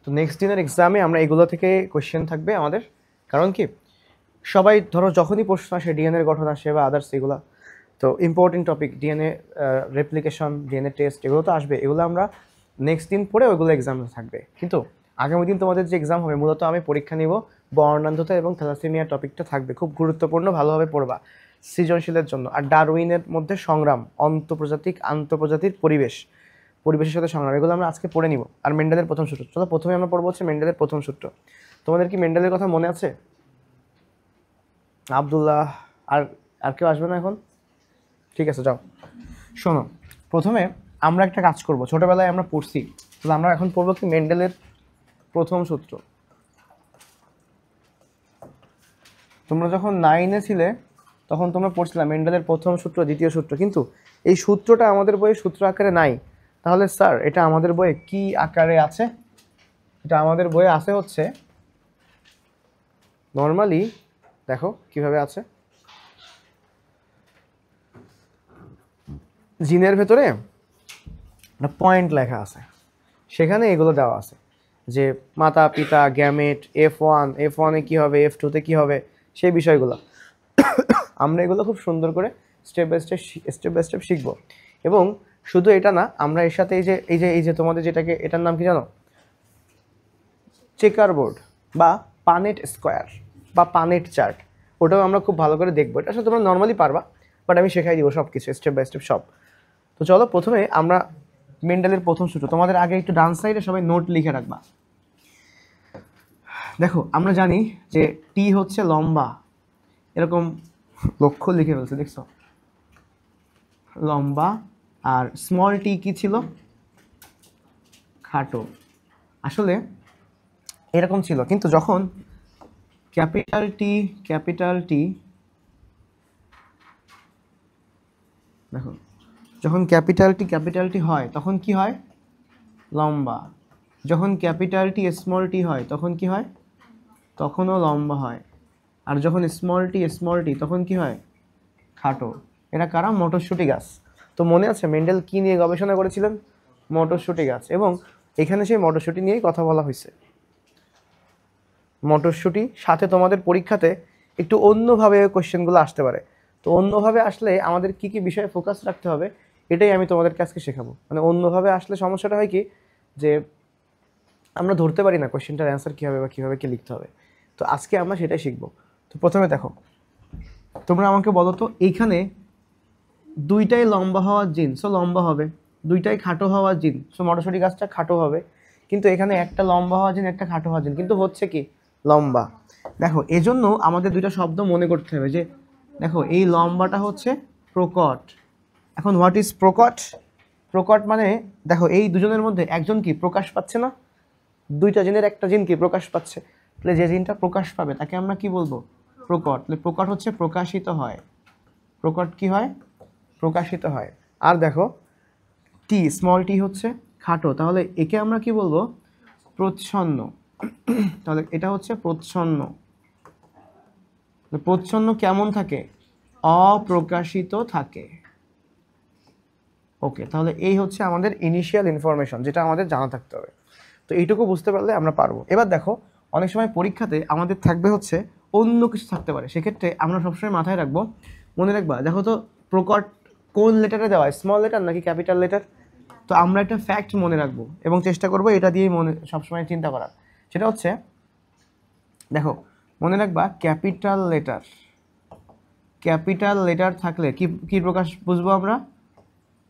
তো নেক্সট দিনের এক্সামে আমরা এগুলো থেকে কোয়েশ্চেন থাকবে আমাদের, কারণ কি সবাই ধরো যখনই প্রশ্ন আসে ডিএনএর গঠন আসে বা আদার্স এগুলো, তো important topic DNA replication, DNA test এগুলো তো আসবে, এগুলো আমরা নেক্সট দিন পরে ওইগুলো এক্সাম থাকবে। কিন্তু আগামী দিন তোমাদের যে এক্সাম হবে মূলত আমি পরীক্ষা নিব বর্ণান্ধতা এবং থ্যালাসেমিয়া টপিকটা থাকবে, খুব গুরুত্বপূর্ণ, ভালোভাবে পড়বা সৃজনশীলের জন্য। আর ডারউইনের মধ্যে সংগ্রাম, অন্তঃপ্রজাতিক আন্তঃপ্রজাতির পরিবেশের সাথে সংগ্রাম, এগুলো আমরা আজকে পড়ে নিব। আর মেন্ডেলের প্রথম সূত্র, চলো প্রথমে আমরা পড়বো হচ্ছে মেন্ডেলের প্রথম সূত্র। তোমাদের কি মেন্ডেলের কথা মনে আছে? আব্দুল্লাহ, আর আর কেউ আসবে না এখন? ঠিক আছে, যাও শোনো। প্রথমে আমরা একটা কাজ করব, ছোটবেলায় আমরা পড়ছি, তাহলে আমরা এখন পড়বো কি মেন্ডেলের প্রথম সূত্র। তোমরা যখন 9-এ ছিলে তখন তোমরা পড়ছিলাম মেন্ডেলের প্রথম সূত্র, দ্বিতীয় সূত্র, কিন্তু এই সূত্রটা আমাদের বইয়ে সূত্র আকারে নাই। তাহলে স্যার এটা আমাদের বইয়ে কি আকারে আছে? এটা আমাদের বইয়ে আছে হচ্ছে নর্মালি, দেখো কিভাবে আছে, জিনের ভেতরে একটা পয়েন্ট লেখা আছে, সেখানে এগুলো দেওয়া আছে যে মাতা পিতা গ্যামেট, F1-এ কী হবে, F2-তে কী হবে, সেই বিষয়গুলো আমরা এগুলো খুব সুন্দর করে স্টেপ বাই স্টেপ শিখব। এবং শুধু এটা না, আমরা এর সাথে এই যে তোমাদের যেটাকে, এটার নাম কি জানো? চেকার বোর্ড বা পানেট স্কোয়ার বা পানেট চার্ট, ওটাও আমরা খুব ভালো করে দেখবো। এটা আসলে তোমরা নর্মালি পারবা, বাট আমি শেখাই দিব সব কিছু স্টেপ বাই স্টেপ সব। তো চলো প্রথমে আমরা মেন্ডেলের প্রথম সূত্র, তোমাদের আগে একটু ডান সাইডে সবাই নোট লিখে রাখবা। দেখো আমরা জানি যে টি হচ্ছে লম্বা, এরকম লক্ষ্য লিখে ফেলছে, দেখছো লম্বা। আর স্মল টি কি ছিল? খাটো। আসলে এরকম ছিল, কিন্তু যখন ক্যাপিটাল টি দেখো, যখন ক্যাপিটাল টি হয় তখন কি হয়? লম্বা। যখন ক্যাপিটাল টি স্মল টি হয় তখন কি হয়? তখনও লম্বা হয়। আর যখন স্মল টি তখন কি হয়? খাটো। এটা কারা? মটরশুঁটি গাছ। তো মনে আছে মেন্ডেল কি নিয়ে গবেষণা করেছিলেন? মটরশুঁটি গাছ। এবং এখানে সেই মটরশুঁটি নিয়েই কথা বলা হয়েছে। মটরশুঁটি সাথে তোমাদের পরীক্ষাতে একটু অন্যভাবে কোশ্চেনগুলো আসতে পারে। তো অন্যভাবে আসলে আমাদের কি কি বিষয়ে ফোকাস রাখতে হবে এটাই আমি তোমাদের কাছে শেখাবো। মানে অন্যভাবে আসলে সমস্যাটা হয় কি, যে আমরা ধরতে পারি না কোশ্চেনটার অ্যান্সার কী হবে বা কীভাবে কি লিখতে হবে। তো আজকে আমরা সেটাই শিখবো। তো প্রথমে দেখো, তোমরা আমাকে বলো তো, এইখানে দুইটাই লম্বা হওয়ার জিন, সো লম্বা হবে। দুইটাই খাটো হওয়ার জিন, সো মটরশুঁটি গাছটা খাটো হবে। কিন্তু এখানে একটা লম্বা হওয়ার জিন, একটা খাটো হওয়ার জিন, কিন্তু হচ্ছে কি লম্বা। দেখো এজন্য আমাদের দুইটা শব্দ মনে করতে হবে, যে দেখো এই লম্বাটা হচ্ছে প্রকট। এখন হোয়াট ইজ প্রকট? প্রকট মানে দেখো এই দুজনের মধ্যে একজন কি প্রকাশ পাচ্ছে না, দুইটা জিনের একটা জিন কি প্রকাশ পাচ্ছে, তাহলে যে জিনটা প্রকাশ পাবে তাকে আমরা কি বলবো? প্রকট। প্রকট হচ্ছে প্রকাশিত হয়। প্রকট কি হয়? প্রকাশিত হয়। আর দেখো টি, স্মল টি হচ্ছে খাটো, তাহলে একে আমরা কি বলবো? প্রচ্ছন্ন। তাহলে এটা হচ্ছে প্রচ্ছন্ন। প্রচ্ছন্ন কেমন থাকে? অপ্রকাশিত থাকে। ওকে, তাহলে এই হচ্ছে আমাদের ইনিশিয়াল ইনফরমেশন, যেটা আমাদের জানা থাকতে হবে। তো এইটুকু বুঝতে পারলে আমরা পারবো। এবার দেখো অনেক সময় পরীক্ষাতে আমাদের থাকবে হচ্ছে অন্য কিছু থাকতে পারে, সেক্ষেত্রে আমরা সবসময় মাথায় রাখবো, মনে রাখবা দেখো তো প্রকট কোন লেটারে দেওয়া, স্মল লেটার নাকি ক্যাপিটাল লেটার? তো আমরা একটা ফ্যাক্ট মনে রাখবো এবং চেষ্টা করবো এটা দিয়েই মনে সবসময় চিন্তা করার। সেটা হচ্ছে দেখো মনে রাখবা ক্যাপিটাল লেটার থাকলে কি কি প্রকাশ বুঝবো আমরা?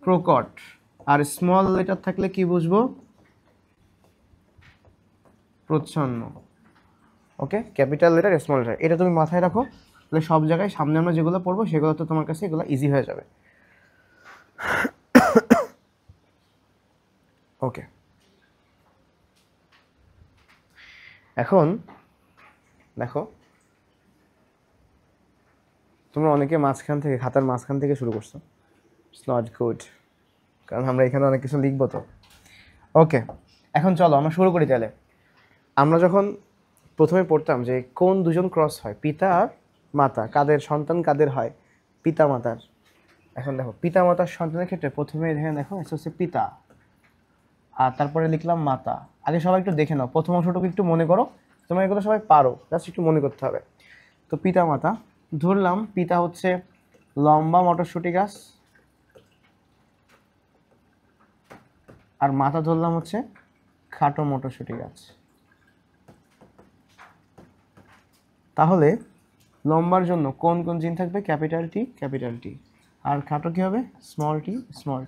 প্রকট। আর স্মল লেটার থাকলে কি বুঝবো? প্রচ্ছন্ন। ওকে, ক্যাপিটাল লেটার স্মল লেটার, এটা তুমি মাথায় রাখো, তাহলে সব জায়গায় সামনে আমরা যেগুলো পড়বো সেগুলো তো তোমার কাছে এগুলো ইজি হয়ে যাবে। ওকে, এখন দেখো তোমরা অনেকে মাঝখান থেকে, খাতার মাঝখান থেকে শুরু করছো। ইটস নট গুড, কারণ আমরা এখানে অনেক কিছু লিখবো তো। ওকে, এখন চলো আমরা শুরু করি তাহলে। আমরা যখন প্রথমে পড়তাম যে কোন দুজন ক্রস হয়, পিতা আর মাতা, কাদের সন্তান কাদের হয়? পিতা মাতার। এখন দেখো পিতা মাতার সন্তানের ক্ষেত্রে প্রথমে এখানে দেখো এটা হচ্ছে পিতা, আর তারপরে লিখলাম মাতা, আগে সবাই একটু দেখে নাও, প্রথম অংশটুকু একটু মনে করো, তোমরা এগুলো সবাই পারো, জাস্ট একটু মনে করতে হবে। তো পিতা মাতা ধরলাম, পিতা হচ্ছে লম্বা মটরশুঁটি গাছ, আর মাথা ধরলাম হচ্ছে খাটো মটরশুঁটি গাছ। তাহলে লম্বার জন্য কোন কোন জিন থাকবে? ক্যাপিটাল টি, আর খাটো কি হবে? Small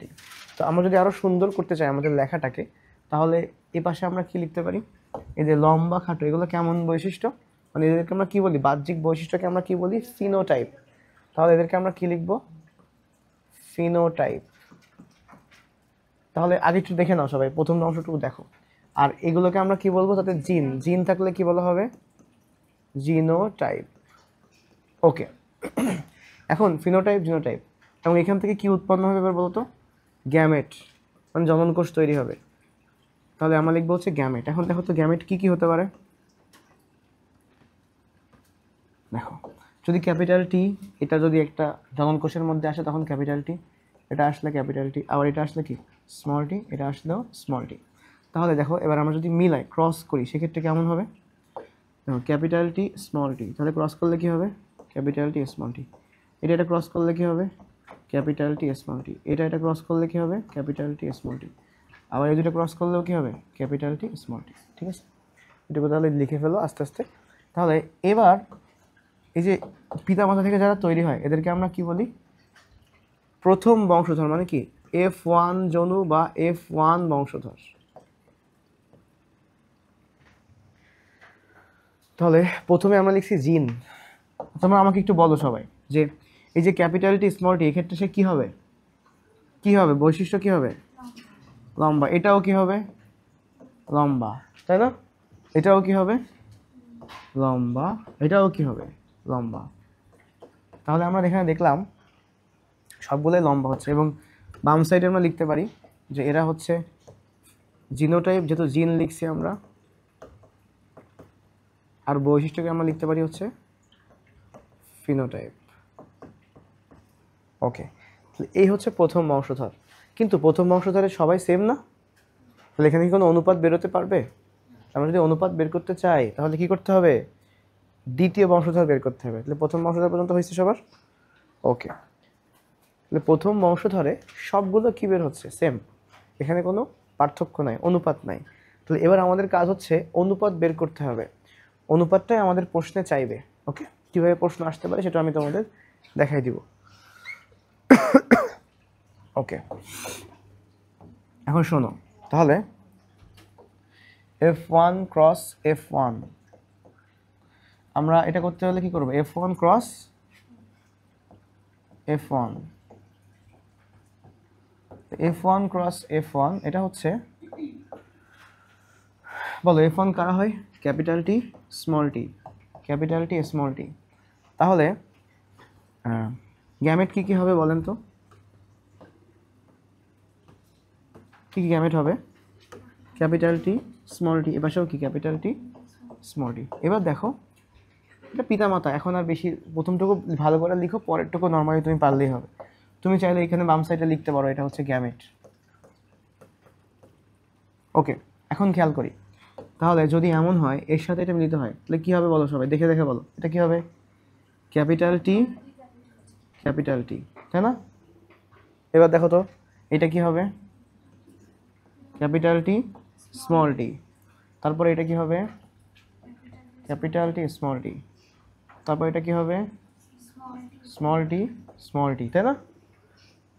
tea. তো আমরা যদি আরো সুন্দর করতে চাই আমাদের লেখাটাকে, তাহলে এ পাশে আমরা কি লিখতে পারি? এই যে লম্বা খাটো এগুলো কেমন বৈশিষ্ট্য, মানে এদেরকে আমরা কি বলি? বাহ্যিক বৈশিষ্ট্যকে আমরা কি বলি? ফিনোটাইপ। তাহলে এদেরকে আমরা কি লিখবো? ফিনোটাইপ। তাহলে আগে একটু দেখে নাও সবাই, প্রথম অংশটুকু দেখো। আর এগুলোকে আমরা কি বলবো? তাতে জিন থাকলে কি বলা হবে? জিনোটাইপ। ওকে, এখন ফিনোটাইপ, জিনোটাইপ, এবং এখান থেকে কি উৎপন্ন হবে এবার বলো তো? গ্যামেট, মানে জননকোষ তৈরি হবে। তাহলে আমরা লিখবো হচ্ছে গ্যামেট। এখন দেখো তো গ্যামেট কি কি হতে পারে। দেখো, যদি ক্যাপিটাল টি, এটা যদি একটা জননকোষের মধ্যে আসে তখন ক্যাপিটাল টি, এটা আসলে ক্যাপিটাল টি, আবার এটা আসলে কি স্মল টি, এটা আসলেও স্মল টি। তাহলে দেখো এবার আমরা যদি মিলাই ক্রস করি সেক্ষেত্রে কেমন হবে? দেখো ক্যাপিটাল টি স্মল টি, তাহলে ক্রস করলে কি হবে? Capital T small tea. এটা ক্রস করলে কি হবে? Capital T small tea. এটা ক্রস করলে কি হবে? Capital T small tea. আবার এই দুটো ক্রস করলেও কি হবে? Capital T small tea. ঠিক আছে, এটুকু তাহলে লিখে ফেলো আস্তে আস্তে। তাহলে এবার এই যে পিতামাতা থেকে যারা তৈরি হয় এদেরকে আমরা কি বলি? প্রথম বংশধর, মানে কি F1 জনু বা F1 বংশধর। তাহলে প্রথমে আমরা লিখছি জিন। তোমরা আমাকে একটু বলো সবাই যে এই যে ক্যাপিটাল টি স্মল টি, এক্ষেত্রে সে কি হবে? কি হবে বৈশিষ্ট্য? কি হবে? লম্বা। এটাও কি হবে? লম্বা, তাই না? এটাও কি হবে? লম্বা। এটাও কি হবে? লম্বা। তাহলে আমরা এখানে দেখলাম সবগুলোই লম্বা হচ্ছে, এবং বাম সাইডে আমরা লিখতে পারি যে এরা হচ্ছে জিনোটাইপ, যেহেতু জিন লিখছি আমরা, আর বৈশিষ্ট্যকে আমরা লিখতে পারি হচ্ছে ফিনোটাইপ। ওকে, এই হচ্ছে প্রথম বংশধর। কিন্তু প্রথম বংশধরের সবাই সেম না, তাহলে এখানে কি কোনো অনুপাত বেরোতে পারবে? আমরা যদি অনুপাত বের করতে চাই তাহলে কি করতে হবে? দ্বিতীয় বংশধর বের করতে হবে। তাহলে প্রথম বংশধর পর্যন্ত হয়েছে সবার? ওকে, তাহলে প্রথম বংশধরে সবগুলো কি বের হচ্ছে? সেম, এখানে কোনো পার্থক্য নাই, অনুপাত নাই। তাহলে এবার আমাদের কাজ হচ্ছে অনুপাত বের করতে হবে। অনুপাতটাই আমাদের প্রশ্নে চাইবে। ওকে, কীভাবে প্রশ্ন আসতে পারে সেটা আমি তোমাদের দেখাই দিব। ওকে, এখন শোনো, তাহলে F1 ক্রস F1, আমরা এটা করতে হলে কি করব? F1 cross F1, F1 cross F1, এটা হচ্ছে, বলো F1 কারা হয়? Capital T small tea, capital T small tea. তাহলে গ্যামেট কি কি হবে বলেন তো? কি কি গ্যামেট হবে? ক্যাপিটাল টি স্মল টি, এপাশেও কি ক্যাপিটাল টি স্মল টি। এবার দেখো এটা পিতামাতা, এখন আর বেশি প্রথমটুকু ভালো করে লিখো, পরেরটুকু নর্মালি তুমি পারলেই হবে। তুমি চাইলে এখানে বাম সাইডে লিখতে পারো এটা হচ্ছে গ্যামেট। ওকে, এখন খেয়াল করি, তাহলে যদি এমন হয় এর সাথে এটা মিলিত হয় তাহলে কি হবে বলো সবাই, দেখে দেখে বলো, এটা কি হবে? ক্যাপিটাল টি, তাই না? এবার দেখো তো এটা কি হবে? Capital T small tea. তারপরে এটা কি হবে? Capital T small tea. তারপর এটা কি হবে? স্মল টি, তাই না?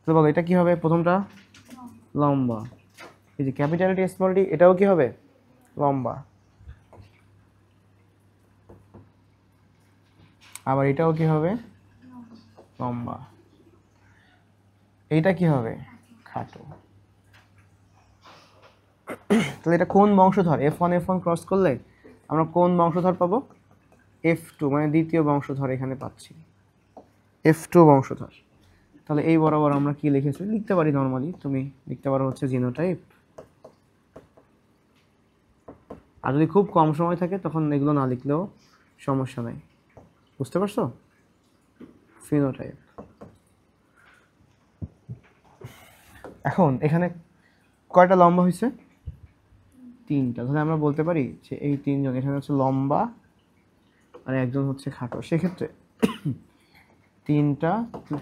তো বলো এটা কি হবে? প্রথমটা লম্বা, এই যে ক্যাপিটাল টি স্মল টি, এটাও কি হবে? লম্বা। আবার এটাও কি হবে? লম্বা। এইটা কি হবে? খাটো। তাহলে এটা কোন বংশধর? F1 ক্রস করলে আমরা কোন বংশধর পাবো? F2, মানে দ্বিতীয় বংশধর এখানে পাচ্ছি, F2 বংশধর। তাহলে এই বরাবর আমরা কি লিখেছি? লিখতে পারি নর্মালি, তুমি লিখতে পারো হচ্ছে জিনোটাইপ। আর যদি খুব কম সময় থাকে তখন এগুলো না লিখলেও সমস্যা নাই, বুঝতে পারছো? ফিনোটাইপ। এখন এখানে কয়টা লম্বা হয়েছে? তিনটা, তাহলে আমরা বলতে পারি যে এই তিনজন এখানে হচ্ছে লম্বা আর একজন হচ্ছে খাটো। সেক্ষেত্রে তিনটা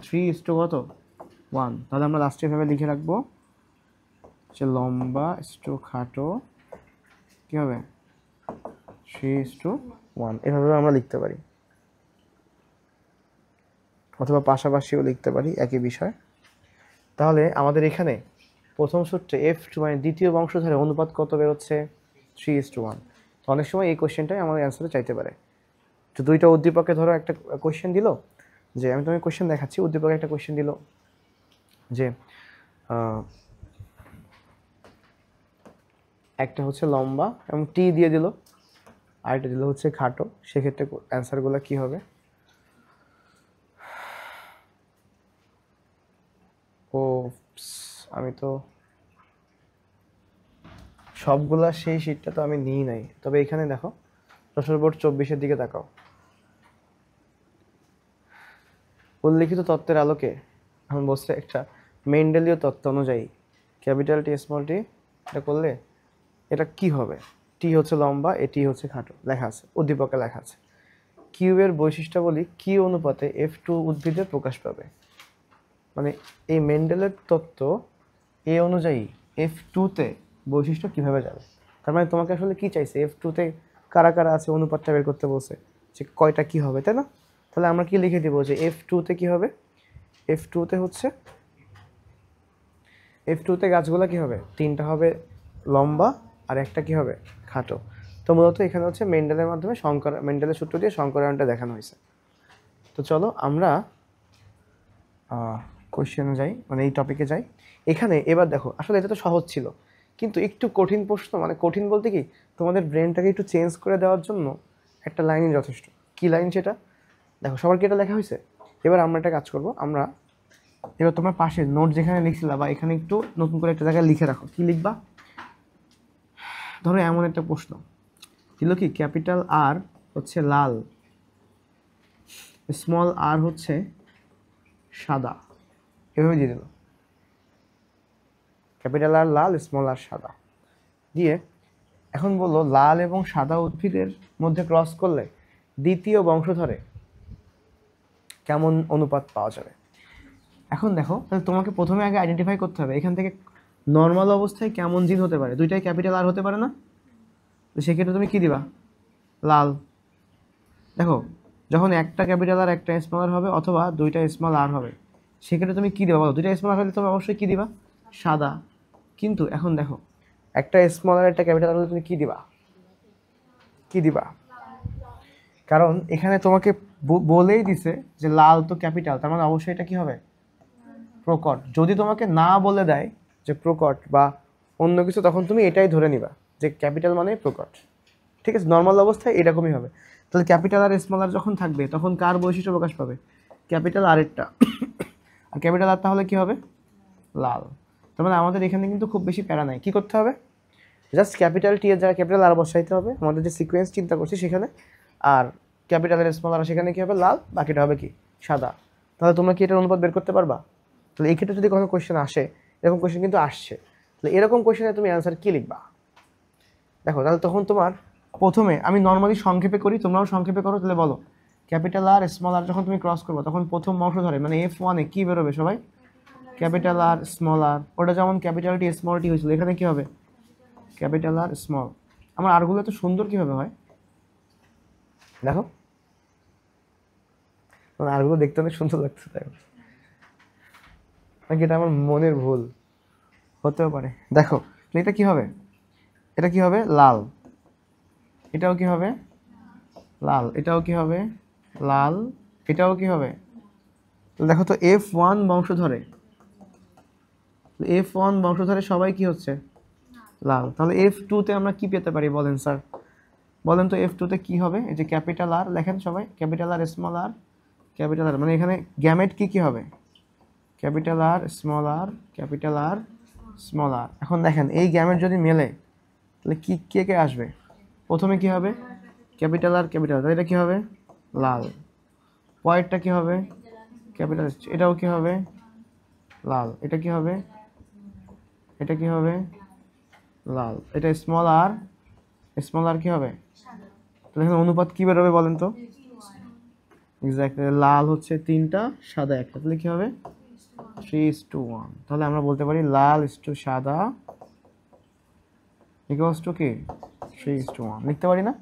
3:1, তাহলে আমরা লাস্টে এভাবে লিখে রাখবো যে লম্বা খাটো কি হবে 3:1, এভাবে আমরা লিখতে পারি, অথবা পাশাপাশিও লিখতে পারি একই বিষয়। তাহলে আমাদের এখানে প্রথম সূত্রে F2 মানে দ্বিতীয় বংশধরের অনুপাত কত বেরোচ্ছে 3:1। তো অনেক সময় এই কোশ্চেনটাই আমাদের অ্যান্সারে চাইতে পারে। তো দুইটা উদ্দীপকে ধরো একটা কোশ্চেন দিল, যে আমি তোমাকে কোশ্চেন দেখাচ্ছি, উদ্দীপকে একটা কোশ্চেন দিল যে একটা হচ্ছে লম্বা এবং টি দিয়ে দিল, আর একটা দিল হচ্ছে খাটো। সেক্ষেত্রে অ্যান্সারগুলো কি হবে? ও আমি তো সবগুলা সেই শীটটা তো আমি নিই নাই, তবে এখানে দেখো যশোর বোর্ড 24-এর দিকে তাকাও। উল্লিখিত তত্ত্বের আলোকে এখন বলছে একটা মেন্ডেলীয় তত্ত্ব অনুযায়ী ক্যাপিটাল টি স্মল টি এটা করলে এটা কি হবে? টি হচ্ছে লম্বা, এটি হচ্ছে খাটো, লেখা আছে উদ্দীপকে লেখা আছে। কিউবের বৈশিষ্ট্যাবলী কি অনুপাতে F2 উদ্ভিদে প্রকাশ পাবে? মানে এই মেন্ডেলের তত্ত্ব এ অনুযায়ী F2-তে বৈশিষ্ট্য কিভাবে যাবে? তার মানে তোমাকে আসলে কি চাইছে, F2-তে কারা কারা আছে অনুপাতটা বের করতে বলছে, যে কয়টা কি হবে, তাই না? তাহলে আমরা কি লিখে দিব যে F2-তে কি হবে? F2-তে হচ্ছে F2-তে গাছগুলা কি হবে? তিনটা হবে লম্বা আর একটা কি হবে খাটো। তো মূলত এখানে হচ্ছে মেন্ডেলের মাধ্যমে মেন্ডেলের সূত্র দিয়ে সংকরায়নটা দেখানো হয়েছে। তো চলো আমরা কোশ্চেনে যাই, মানে এই টপিকে যাই। এখানে এবার দেখো আসলে এটা তো সহজ ছিল, কিন্তু একটু কঠিন প্রশ্ন, মানে কঠিন বলতে কি তোমাদের ব্রেনটাকে একটু চেঞ্জ করে দেওয়ার জন্য একটা লাইনই যথেষ্ট। কি লাইন সেটা? দেখো সবার কি এটা লেখা হয়েছে? এবার আমরা একটা কাজ করব, আমরা এবার তোমার পাশে নোট যেখানে লিখছিলা বা এখানে একটু নতুন করে একটা জায়গায় লিখে রাখো। কি লিখবা? ধরো এমন একটা প্রশ্ন দিল কি ক্যাপিটাল আর হচ্ছে লাল, স্মল আর হচ্ছে সাদা, এভাবে দিয়ে দিল। ক্যাপিটাল আর লাল, স্মল আর সাদা দিয়ে এখন বললো লাল এবং সাদা উদ্ভিদের মধ্যে ক্রস করলে দ্বিতীয় বংশধরে কেমন অনুপাত পাওয়া যাবে। এখন দেখো তাহলে তোমাকে প্রথমে আগে আইডেন্টিফাই করতে হবে এখান থেকে নর্মাল অবস্থায় কেমন জিন হতে পারে। দুইটাই ক্যাপিটাল আর হতে পারে না? তো সেক্ষেত্রে তুমি কি দিবা? লাল। দেখো যখন একটা ক্যাপিটাল আর একটা স্মল আর হবে অথবা দুইটা স্মল আর হবে, সেক্ষেত্রে তুমি কি দিবা বলো? দুইটা স্মল আর হলে তুমি অবশ্যই কি দিবা? সাদা। কিন্তু এখন দেখো একটা স্মল আর একটা ক্যাপিটাল হলে তুমি কি দিবা? কি দিবা? কারণ এখানে তোমাকে বলেই দিছে যে লাল তো ক্যাপিটাল, তার মানে অবশ্যই এটা কি হবে? প্রকট। যদি তোমাকে না বলে দেয় যে প্রকট বা অন্য কিছু, তখন তুমি এটাই ধরে নিবা যে ক্যাপিটাল মানে প্রকট। ঠিক আছে, নর্মাল অবস্থায় এরকমই হবে। তাহলে ক্যাপিটাল আর স্মল আর যখন থাকবে তখন কার বৈশিষ্ট্য প্রকাশ পাবে? ক্যাপিটাল আর এরটা। আর ক্যাপিটাল আর তাহলে কি হবে? লাল। তার মানে আমাদের এখানে কিন্তু খুব বেশি প্যারা নাই। কি করতে হবে? জাস্ট ক্যাপিটাল টি এর জায়গায় ক্যাপিটাল আর বসাইতে হবে আমাদের যে সিকোয়েন্স চিন্তা করছি সেখানে, আর ক্যাপিটালের স্মল আর সেখানে কি হবে? লাল, বাকিটা হবে কি? সাদা। তাহলে তোমরা কি এটার অনুপাত বের করতে পারবা? তাহলে এই ক্ষেত্রে যদি কোনো কোয়েশ্চেন আসে, এরকম কোয়েশ্চেন কিন্তু আসছে, তাহলে এরকম কোয়েশ্চেনে তুমি অ্যান্সার কি লিখবা? দেখো তাহলে তখন তোমার প্রথমে আমি নর্মালি সংক্ষেপে করি, তোমরাও সংক্ষেপে করো। তাহলে বলো ক্যাপিটাল আর স্মল আর যখন তুমি ক্রস করবো তখন প্রথম বংশধরে মানে F1-এ কি বেরোবে সবাই? ক্যাপিটাল আর স্মল আর। ওটা যেমন ক্যাপিটাল টি স্মল টি হয়েছিল, এখানে কি হবে? ক্যাপিটাল আর স্মল। আমার আরগুলো তো সুন্দর কিভাবে হয় দেখো, আরগুলো দেখতে অনেক সুন্দর লাগছে, তাই নাকি এটা আমার মনের ভুল হতেও পারে। দেখো এটা কি হবে? এটা কি হবে? লাল। এটাও কি হবে? লাল। এটাও কি হবে? লাল। এটাও কি হবে? দেখো তো F1 বংশধরে, F1 বংশধরে সবাই কি হচ্ছে? লাল। তাহলে F2-তে আমরা কি পেতে পারি বলেন স্যার? বলেন তো F2-তে কি হবে? এই যে ক্যাপিটাল আর লেখেন সবাই, ক্যাপিটাল আর স্মল আর, ক্যাপিটাল আর, মানে এখানে গ্যামেট কি কি হবে? ক্যাপিটাল আর স্মল আর, ক্যাপিটাল আর স্মল আর। এখন দেখেন এই গ্যামেট যদি মেলে তাহলে কি কে কে আসবে? প্রথমে কি হবে? ক্যাপিটাল আর ক্যাপিটাল, তাহলে এটা কি হবে? লাল। পরেরটা কি হবে? ক্যাপিটাল, এটাও কি হবে? লাল। এটা কি হবে? এটা কি হবে? লাল, এটা স্মল আর কি হবে, তাহলে এখানে অনুপাত কি বেরোবে বলেন তো? এক্স্যাক্টলি, লাল হচ্ছে 3টা, সাদা 1টা, তাহলে কি হবে 3:1। তাহলে আমরা বলতে পারি লাল ইস্টু সাদা ইকুয়ালস টু কি 3:1 লিখতে পারি না?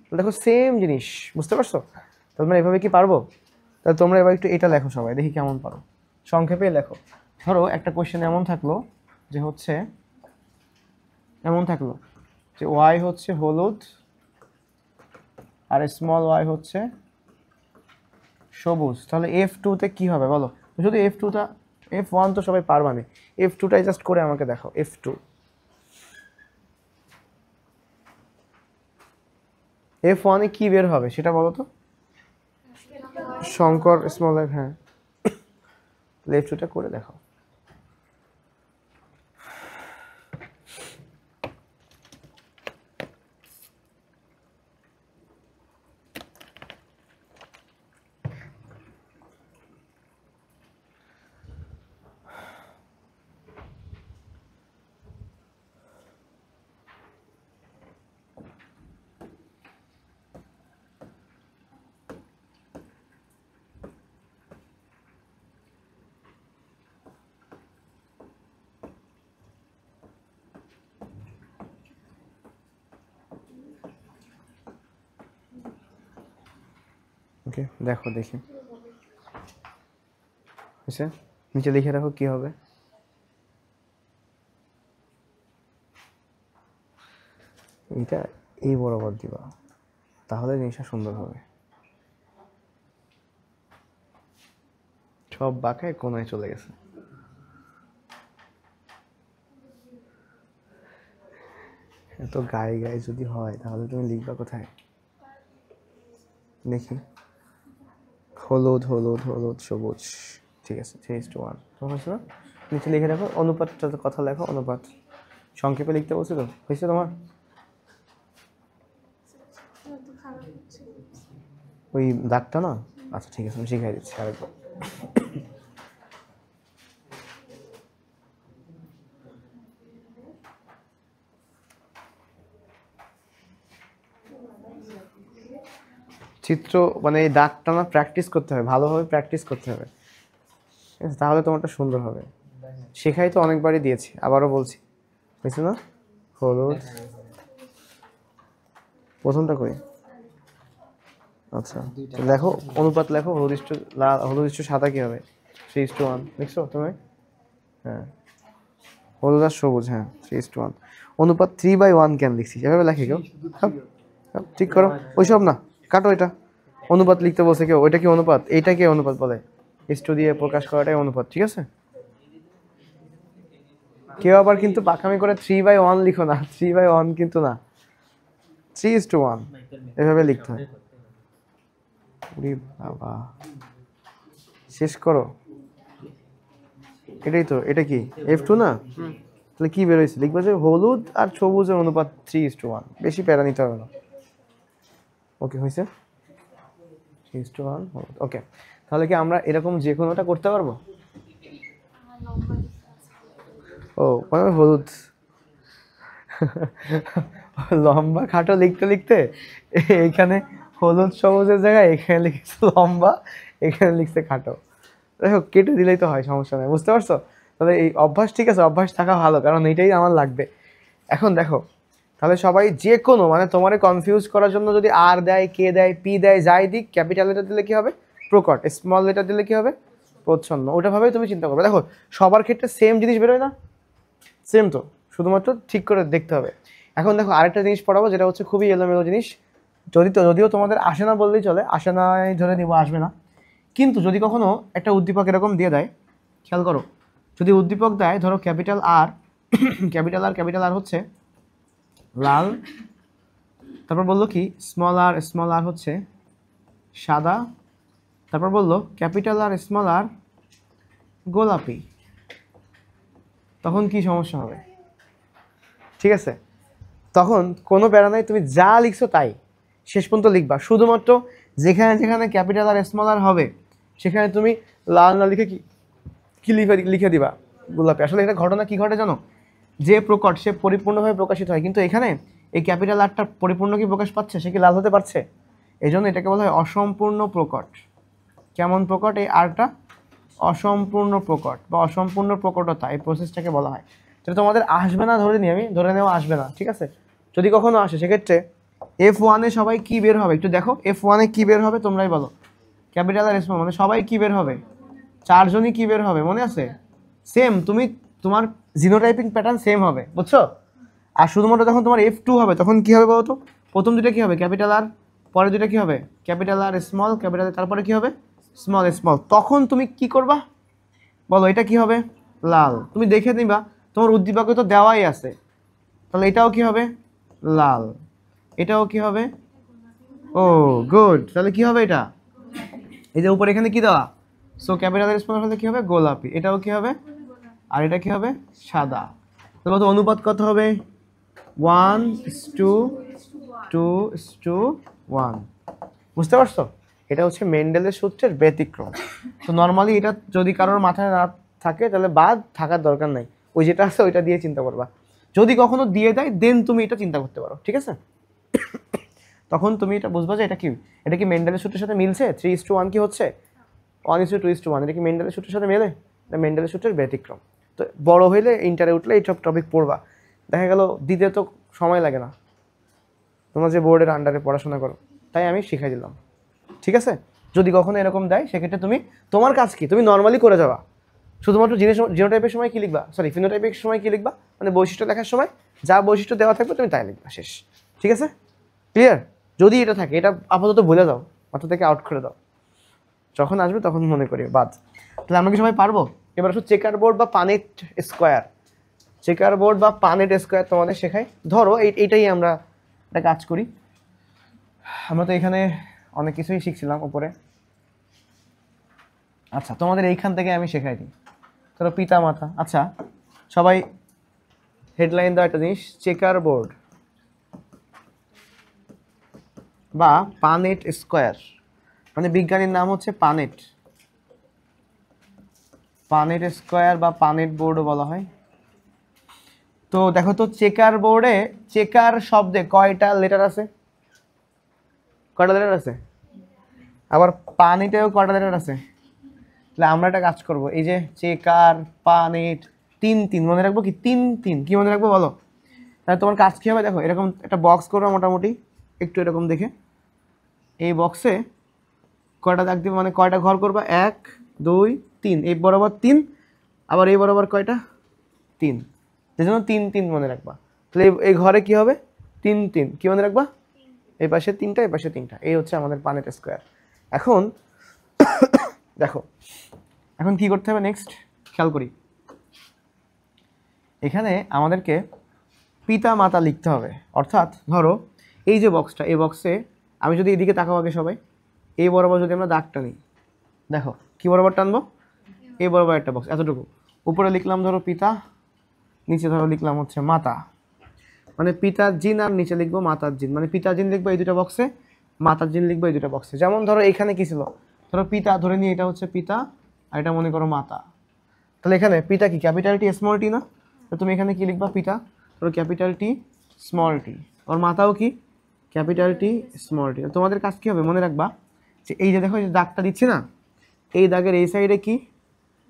তাহলে দেখো সেম জিনিস, বুঝতে পারছো? তোমরা এভাবে কি পারবো? তাহলে তোমরা এবার একটু এটা লেখো সবাই, দেখি কেমন পারো, সংক্ষেপে লেখো। ধরো একটা কোশ্চেন এমন থাকলো যে হচ্ছে এমন থাকলো যে ওয়াই হচ্ছে হলুদ আর স্মল ওয়াই হচ্ছে সবুজ, তাহলে F2-তে কি হবে বলো? যদি F2টা, F1 তো সবাই পারবানি, F2টাই জাস্ট করে আমাকে দেখো। F1-এ কি বের হবে সেটা বলো তো? শঙ্কর স্মল ওয়াই, হ্যাঁ, F2টা করে দেখো। ওকে, দেখো দেখি হয়েছে, নিচে লিখে রাখো কি হবে। এটা এই বরাবর দিবা, তাহলে জিনিসটা সুন্দর হবে। সব বাঁকায় কোনায় চলে গেছে। এত গায়ে গায়ে যদি হয় তাহলে তুমি লিখবা কোথায়? দেখি, হলুদ হলুদ হলুদ সবুজ, ঠিক আছে 3:1 তোমার হয়েছে না? নিচে লিখে রাখো অনুপাতটা, কথা লেখো অনুপাত, সংক্ষেপে লিখতে বলছি তো, হয়েছে তোমার? ওই দাগটা না, আচ্ছা ঠিক আছে, আমি শিখাই দিচ্ছি আরেকবার। চিত্র মানে এই দাগটা না প্র্যাকটিস করতে হবে, ভালোভাবে প্র্যাকটিস করতে হবে, ঠিক আছে? তাহলে তোমারটা সুন্দর হবে। শেখাই তো অনেকবারই দিয়েছি, আবারও বলছি, হয়েছে না? হলুদ, প্রথমটা কই? আচ্ছা লেখো অনুপাত লেখো, হলুদ ইস্টু সাদা কি হবে 3:1 লিখছো তুমি? হ্যাঁ, হলুদ আর সবুজ, হ্যাঁ 3:1। অনুপাত 3/1 কেন লিখছি এভাবে লেখে কেউ? ঠিক করো, ওইসব না, কাটো এটা। অনুপাত লিখতে বলছে কেউ, ওইটা কি অনুপাত? এইটাকে অনুপাত বলে, ইস্টু দিয়ে প্রকাশ করাটাই অনুপাত, ঠিক আছে? কেউ আবার কিন্তু পাকামি করে 3/1 লিখো না, 3/1 কিন্তু না, 3:1 এভাবে লিখতে হয়। বাবা, শেষ করো, এটাই তো, এটা কি F2 না? তাহলে কি বেরোইছে, লিখবা যে হলুদ আর সবুজের অনুপাত 3:1, বেশি প্যারা নিতে হবে না। ওকে, হয়েছে 3:1 হলুদ। ওকে, তাহলে কি আমরা এরকম যে কোনোটা করতে পারবো? ও মানে হলুদ লম্বা খাটো লিখতে লিখতে এখানে হলুদ সবুজের জায়গায় এখানে লিখছে লম্বা, এখানে লিখছে খাটো। দেখো কেটে দিলেই তো হয়, সমস্যা নেই, বুঝতে পারছো? তাহলে এই অভ্যাস, ঠিক আছে, অভ্যাস থাকা ভালো, কারণ এইটাই আমার লাগবে। এখন দেখো, তাহলে সবাই যে কোনো মানে তোমারে কনফিউজ করার জন্য যদি আর দেয়, কে দেয়, পি দেয়, যাই দিক, ক্যাপিটাল লেটার দিলে কি হবে প্রকট, স্মল লেটার দিলে কি হবে প্রচ্ছন্ন, ওটা ভাবেই তুমি চিন্তা করবে। দেখো সবার ক্ষেত্রে সেম জিনিস বেরোয় না? সেম তো, শুধুমাত্র ঠিক করে দেখতে হবে। এখন দেখো আরেকটা জিনিস পড়াবো, যেটা হচ্ছে খুবই এলোমেলো জিনিস, যদিও তোমাদের আসে না বললেই চলে, আসে না ধরে নিব, আসবে না। কিন্তু যদি কখনো একটা উদ্দীপক এরকম দিয়ে দেয়, খেয়াল করো, যদি উদ্দীপক দেয় ধরো ক্যাপিটাল আর ক্যাপিটাল আর হচ্ছে লাল, তারপর বললো কি স্মল আর হচ্ছে সাদা, তারপর বললো ক্যাপিটাল আর স্মল আর গোলাপি, তখন কি সমস্যা হবে? ঠিক আছে, তখন কোনো প্যারা নাই, তুমি যা লিখছো তাই শেষ পর্যন্ত লিখবা, শুধুমাত্র যেখানে যেখানে ক্যাপিটাল আর স্মল আর হবে সেখানে তুমি লাল না লিখে কি লিখে দিবা গোলাপি। আসলে এটা ঘটনা কি ঘটে জানো, যে প্রকট সে পরিপূর্ণভাবে প্রকাশিত হয়, কিন্তু এখানে এই ক্যাপিটাল আরটা পরিপূর্ণ কি প্রকাশ পাচ্ছে, সে কি লাল হতে পারছে? এই জন্য এটাকে বলা হয় অসম্পূর্ণ প্রকট। কেমন প্রকট? এই আরটা অসম্পূর্ণ প্রকট বা অসম্পূর্ণ প্রকটতা, এই প্রসেসটাকে বলা হয়। সেটা তোমাদের আসবে না ধরে নিই আমি, ধরে নেওয়া আসবে না, ঠিক আছে? যদি কখনো আসে সেক্ষেত্রে F1-এ সবাই কি বের হবে একটু দেখো, F1-এ কি বের হবে তোমরাই বলো। ক্যাপিটাল আর স্মল মানে সবাই কি বের হবে? চারজনই কি বের হবে মনে আছে? সেম, তোমার জিনোটাইপিং প্যাটার্ন সেম হবে, বুঝছো? আর শুধুমাত্র যখন তোমার F2 হবে তখন কি হবে বলো তো? প্রথম দুটো কি হবে ক্যাপিটাল আর, পরে দুটো কি হবে ক্যাপিটাল আর স্মল, ক্যাপিটাল তারপরে কি হবে স্মল স্মল। তখন তুমি কি করবা বলো? এটা কি হবে? লাল। তুমি দেখে নিবা তোমার উদ্দীপকে তো দেওয়াই আছে, তাহলে এটাও কি হবে? লাল। এটাও কি হবে? ও গুড, তাহলে কি হবে এটা? এই যে উপরে এখানে কি দেওয়া, সো ক্যাপিটাল আর স্মল হলে কি হবে? গোলাপি। এটাও কি হবে? আর এটা কি হবে? সাদা। তাহলে তো অনুপাত কত হবে? 1:2:1। বুঝতে পারছো? এটা হচ্ছে মেন্ডেলের সূত্রের ব্যতিক্রম। তো নর্মালি এটা যদি কারোর মাথায় না থাকে তাহলে বাদ থাকার দরকার নাই, ওই যেটা আছে ওইটা দিয়ে চিন্তা করবা। যদি কখনো দিয়ে দেয় দেন তুমি এটা চিন্তা করতে পারো, ঠিক আছে? তখন তুমি এটা বুঝবা যে এটা কি মেন্ডেলের সূত্রের সাথে মিলছে। 3:1 কি হচ্ছে 1:2:1, এটা কি মেন্ডেলের সূত্রের সাথে মেলে? এটা মেন্ডেলের সূত্রের ব্যতিক্রম। তো বড় হইলে ইন্টারে উঠলে এইসব টপিক পড়বা, দেখা গেল দিতে তো সময় লাগে না, তোমরা যে বোর্ডের আন্ডারে পড়াশোনা করো তাই আমি শিখাই দিলাম, ঠিক আছে? যদি কখনো এরকম দেয় সেক্ষেত্রে তুমি তোমার কাজ কি, তুমি নর্মালি করে যাওয়া। শুধুমাত্র জিনোটাইপের সময় কি লিখবা, সরি ফিনোটাইপের সময় কি লিখবা, মানে বৈশিষ্ট্য লেখার সময় যা বৈশিষ্ট্য দেওয়া থাকবে তুমি তাই লিখবা, শেষ। ঠিক আছে, ক্লিয়ার? যদি এটা থাকে এটা আপাতত ভুলে যাও, মাথা থেকে আউট করে দাও, যখন আসবে তখন মনে করি বাদ। তাহলে আমরা কি সবাই পারবো? এবার আসো চেকার বোর্ড বা পানেট স্কোয়ার। চেকার বোর্ড বা পানেট স্কোয়ার তোমাদের শেখাই। ধরো এইটাই আমরা একটা কাজ করি, আমরা তো এখানে অনেক কিছুই শিখছিলাম উপরে। আচ্ছা তোমাদের এইখান থেকে আমি শেখাই দিই। ধরো পিতা মাতা। আচ্ছা সবাই হেডলাইন দাও একটা জিনিস, চেকার বোর্ড বা পানেট স্কোয়ার, মানে বিজ্ঞানীর নাম হচ্ছে পানেট। পানেট স্কোয়ার বা পানেট বোর্ডও বলা হয়। তো দেখো তো চেকার বোর্ডে চেকার শব্দে কয়টা লেটার আছে? কয়টা লেটার আছে? আবার পানিতেও কয়টা লেটার আছে? তাহলে আমরা একটা কাজ করব, এই যে চেকার পানেট 3 মনে রাখবো কি? 3 কি মনে রাখবো বলো? তাহলে তোমার কাজ কি হবে? দেখো এরকম একটা বক্স করবো মোটামুটি একটু এরকম দেখে, এই বক্সে কয়টা দাগ দিবে, মানে কয়টা ঘর করবা? 1 2 3, এই বরাবর 3, আবার এই বরাবর কয়টা? 3, এই জন্য 3 মনে রাখবা। তাহলে এই ঘরে কি হবে? 3 কি মনে রাখবা? এই পাশে 3টা, এই পাশে 3টা, এই হচ্ছে আমাদের পানেট স্কোয়ার। এখন দেখো এখন কি করতে হবে নেক্সট, খেয়াল করি। এখানে আমাদেরকে পিতা মাতা লিখতে হবে, অর্থাৎ ধরো এই যে বক্সটা, এই বক্সে আমি যদি এদিকে তাকাও আগে সবাই, এই বরাবর যদি আমরা দাগটা নিই, দেখো কি বরাবর টানবো? এই বরাবর একটা বক্স এতটুকু, উপরে লিখলাম ধরো পিতা, নিচে ধরো লিখলাম হচ্ছে মাতা, মানে পিতার জিন আর নিচে লিখবো মাতার জিন, মানে পিতার জিন লিখবো এই দুটো বক্সে, মাতার জিন লিখবো এই দুটো বক্সে। যেমন ধরো এখানে কি ছিল, ধরো পিতা ধরে নিয়ে এটা হচ্ছে পিতা আর এটা মনে করো মাতা। তাহলে এখানে পিতা কি ক্যাপিটাল টি স্মল টি না? তো তুমি এখানে কি লিখবা? পিতা ধরো ক্যাপিটাল টি স্মল টি, আর মাতাও কি ক্যাপিটাল টি স্মল টি। তোমাদের কাজ কি হবে মনে রাখবা, যে এই যে দেখো এই যে দাগটা দিচ্ছি না, এই দাগের এই সাইডে কি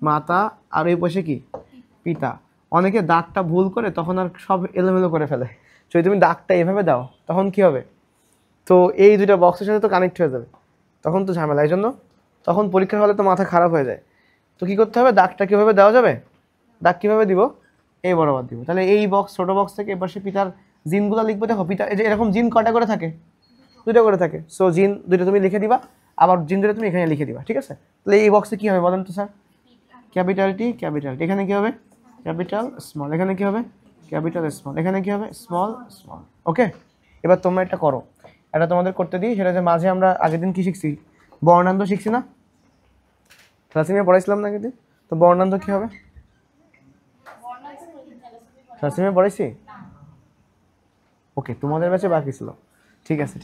মাতা আর এই পাশে কি পিতা। অনেকে দাগটা ভুল করে তখন আর সব এলোমেলো করে ফেলে, যদি তুমি দাগটা এভাবে দাও তখন কি হবে, তো এই দুইটা বক্সের সাথে তো কানেক্ট হয়ে যাবে, তখন তো ঝামেলা। এই জন্য তখন পরীক্ষার হলে তো মাথা খারাপ হয়ে যায়। তো কী করতে হবে, দাগটা কীভাবে দেওয়া যাবে, দাগ কীভাবে দিব, এই বরাবর দিব। তাহলে এই বক্স ছোটো বক্স থেকে এবার সে পিতার জিনগুলো লিখবো। দেখো পিতা এই যে এরকম জিন কটা করে থাকে? 2টা করে থাকে। সো জিন 2টা তুমি লিখে দিবা, আবার জিন 2টা তুমি এখানে লিখে দিবা, ঠিক আছে? তাহলে এই বক্সে কী হবে বলেন তো স্যার? ক্যাপিটাল টি, এখানে কী হবে? ক্যাপিটাল স্মল, এখানে কী হবে? ক্যাপিটাল স্মল, এখানে কী হবে? Small small. ওকে, এবার তোমরা এটা করো, এটা তোমাদের করতে দিই। সেটা যে মাঝে আমরা আগের দিন কী শিখছি? বর্ণান্ধ শিখছি না? থ্যালাসেমিয়া পড়াইছিলাম না আগের দিন? তো বর্ণান্ধ কী হবে? থ্যালাসেমিয়া পড়াইছি? ওকে, তোমাদের ব্যাচে বাকি ছিল। ঠিক আছে